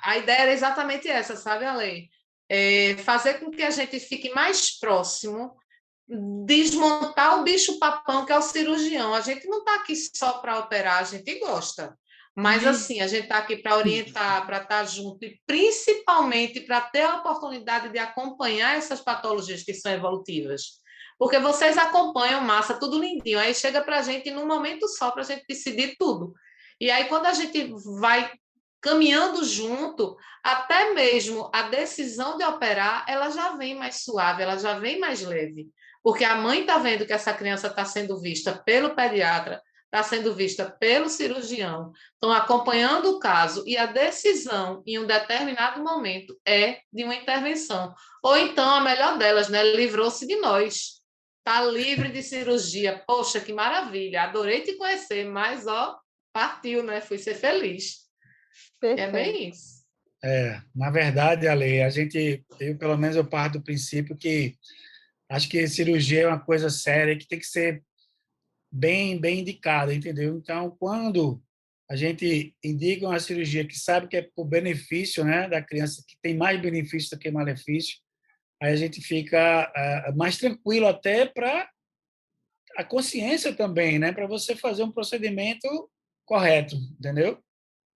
Speaker 3: A ideia era exatamente essa, sabe, Ale? Fazer com que a gente fique mais próximo desmontar o bicho-papão, que é o cirurgião. A gente não está aqui só para operar, a gente gosta. Mas, assim, a gente está aqui para orientar, para estar junto e principalmente para ter a oportunidade de acompanhar essas patologias que são evolutivas. Porque vocês acompanham massa, tudo lindinho, aí chega para a gente num momento só para a gente decidir tudo. E aí, quando a gente vai caminhando junto, até mesmo a decisão de operar, ela já vem mais suave, ela já vem mais leve. Porque a mãe está vendo que essa criança está sendo vista pelo pediatra, está sendo vista pelo cirurgião, estão acompanhando o caso e a decisão, em um determinado momento, é de uma intervenção. Ou então, a melhor delas, né? Livrou-se de nós. Está livre de cirurgia. Poxa, que maravilha. Adorei te conhecer, mas, ó, partiu, né? Fui ser feliz. É bem isso.
Speaker 1: Na verdade, Ale, eu pelo menos eu parto do princípio que acho que cirurgia é uma coisa séria que tem que ser bem indicada, entendeu? Então, quando a gente indica uma cirurgia que sabe que é por benefício, né, da criança, que tem mais benefício do que malefício, aí a gente fica mais tranquilo até para a consciência também, né, para você fazer um procedimento correto, entendeu?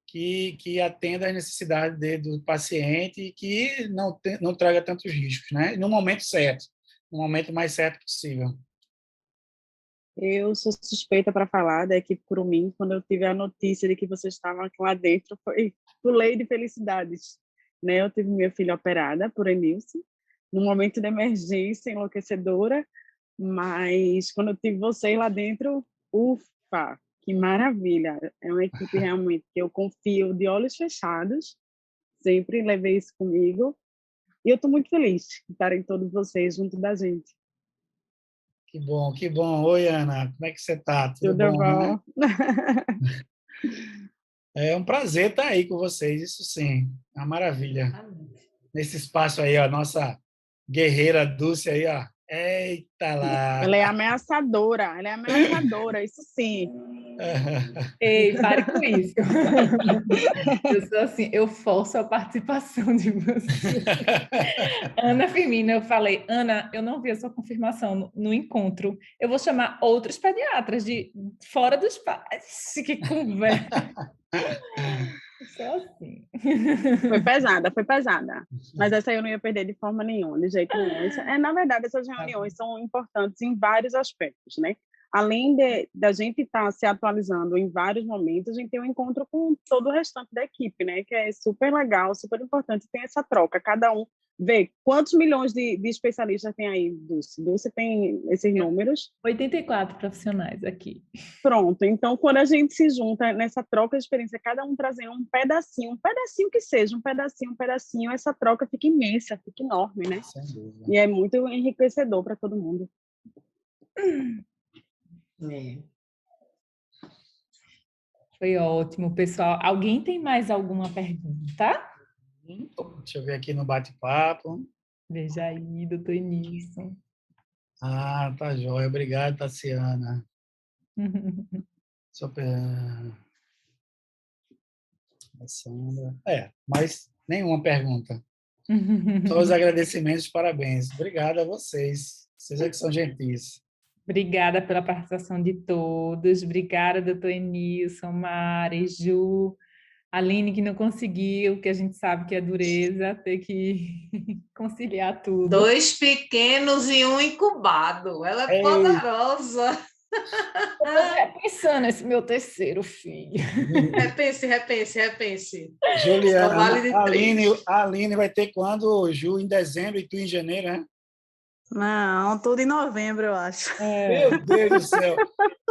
Speaker 1: Que atenda às necessidades do paciente e que não traga tantos riscos, né? No momento certo, no momento mais certo possível.
Speaker 5: Eu sou suspeita para falar da equipe Curumim. Quando eu tive a notícia de que vocês estavam lá dentro, pulei de felicidades. Né? Eu tive minha filha operada por Enilson, num momento de emergência enlouquecedora, mas quando eu tive vocês lá dentro, ufa, que maravilha! É uma equipe realmente que eu confio de olhos fechados, sempre levei isso comigo, e eu estou muito feliz de estarem todos vocês junto da gente.
Speaker 1: Que bom, que bom. Oi, Ana, como é que você está?
Speaker 5: Tudo bom?
Speaker 1: Né? É um prazer estar aí com vocês, isso sim, é uma maravilha. Nesse espaço aí, ó, nossa guerreira Dulce aí, ó. Eita lá!
Speaker 5: Ela é ameaçadora, isso sim.
Speaker 2: Ei, pare com isso. Eu sou assim, eu forço a participação de você. Ana Firmina, eu falei, Ana, eu não vi a sua confirmação no encontro. Eu vou chamar outros pediatras de fora dos pais. Que conversa. Só assim.
Speaker 5: Foi pesada. Mas essa aí eu não ia perder de forma nenhuma, de jeito nenhum. Na verdade, essas reuniões são importantes em vários aspectos, né? Além da gente estar se atualizando em vários momentos, a gente tem um encontro com todo o restante da equipe, né? Que é super legal, super importante, tem essa troca. Cada um vê quantos milhões de especialistas tem aí, Dulce. Dulce tem esses números?
Speaker 2: 84 profissionais aqui.
Speaker 5: Pronto. Então, quando a gente se junta nessa troca de experiência, cada um trazendo um pedacinho que seja, um pedacinho, essa troca fica imensa, fica enorme, né? E é muito enriquecedor para todo mundo.
Speaker 2: Foi ótimo, pessoal. Alguém tem mais alguma pergunta?
Speaker 1: Deixa eu ver aqui no bate-papo.
Speaker 2: Veja aí, doutor Enilson.
Speaker 1: Ah, tá joia. Obrigado, Tassiana. Super. Sandra. Mas nenhuma pergunta. Só os agradecimentos, parabéns. Obrigado a vocês. Vocês é que são gentis.
Speaker 2: Obrigada pela participação de todos. Obrigada, doutor Enilson, Mari, Ju, Aline, que não conseguiu, que a gente sabe que é dureza, ter que conciliar tudo.
Speaker 3: 2 pequenos e 1 incubado. Ela é poderosa.
Speaker 2: Eu estou repensando esse meu terceiro filho.
Speaker 3: Repense.
Speaker 1: Juliana, a Aline vai ter quando, Ju? Em dezembro e tu em janeiro, né?
Speaker 4: Não, tudo em novembro, eu acho.
Speaker 1: Meu Deus do céu.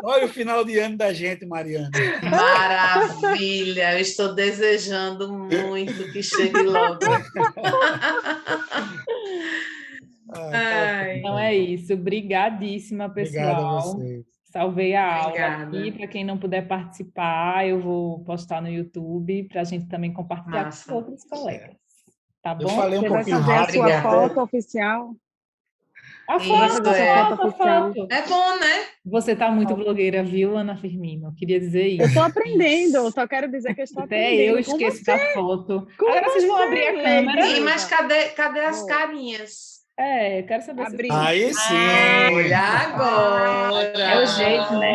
Speaker 1: Olha o final de ano da gente, Mariana.
Speaker 3: Maravilha. Eu estou desejando muito que chegue logo.
Speaker 2: Então é isso. Obrigadíssima, pessoal.
Speaker 1: Obrigado a vocês.
Speaker 2: Salvei a aula aqui. Para quem não puder participar, eu vou postar no YouTube para a gente também compartilhar com outros colegas. Tá bom?
Speaker 1: Eu falei
Speaker 5: Você vai fazer a sua foto oficial?
Speaker 2: A foto.
Speaker 3: É bom, né?
Speaker 2: Você está muito blogueira, viu, Ana Firmino? Eu queria dizer isso.
Speaker 5: Eu estou aprendendo, só quero dizer que eu estou aprendendo.
Speaker 2: Até eu esqueço da foto. Agora vocês vão abrir a câmera.
Speaker 3: Mas cadê as carinhas?
Speaker 2: Eu quero saber
Speaker 5: Abrir.
Speaker 2: se...
Speaker 1: Aí sim!
Speaker 3: Olha agora!
Speaker 2: É o jeito, né?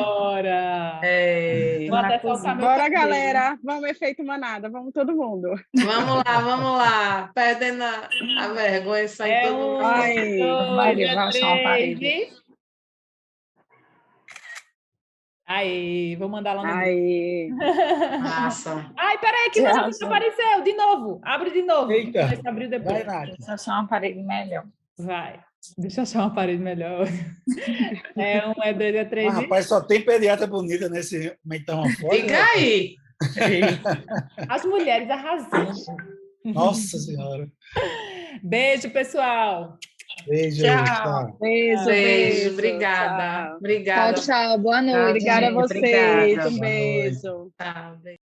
Speaker 2: Vou até soltar meu
Speaker 5: Bora,
Speaker 2: cabelo.
Speaker 5: galera! Vamos, efeito manada, vamos todo mundo.
Speaker 3: Vamos lá. Perdendo a vergonha, sai todo mundo.
Speaker 5: Ai,
Speaker 8: Maria, vai achar uma parede.
Speaker 2: 3. Aí, vou mandar lá no grupo.
Speaker 5: Aí.
Speaker 3: Massa.
Speaker 2: Ai, peraí, que meu nome apareceu. De novo. Abre de novo.
Speaker 1: Eita.
Speaker 2: Deixa eu abrir depois.
Speaker 1: Vai, Nath.
Speaker 8: Deixa eu achar uma parede melhor.
Speaker 2: Vai. Deixa eu achar uma parede melhor. É 1, é 2, é 3.
Speaker 1: Rapaz, só tem pediatra bonita nesse metamorfose.
Speaker 3: Diga aí.
Speaker 2: As mulheres arrasando.
Speaker 1: Nossa Senhora.
Speaker 2: Beijo, pessoal.
Speaker 1: Beijo.
Speaker 8: Tchau.
Speaker 3: Beijo. Obrigada.
Speaker 5: Tchau.
Speaker 3: Obrigada.
Speaker 8: Tchau, boa noite.
Speaker 5: Obrigada a
Speaker 8: gente.
Speaker 5: vocês.
Speaker 8: Obrigada.
Speaker 5: Um beijo.
Speaker 3: Tá, beijo.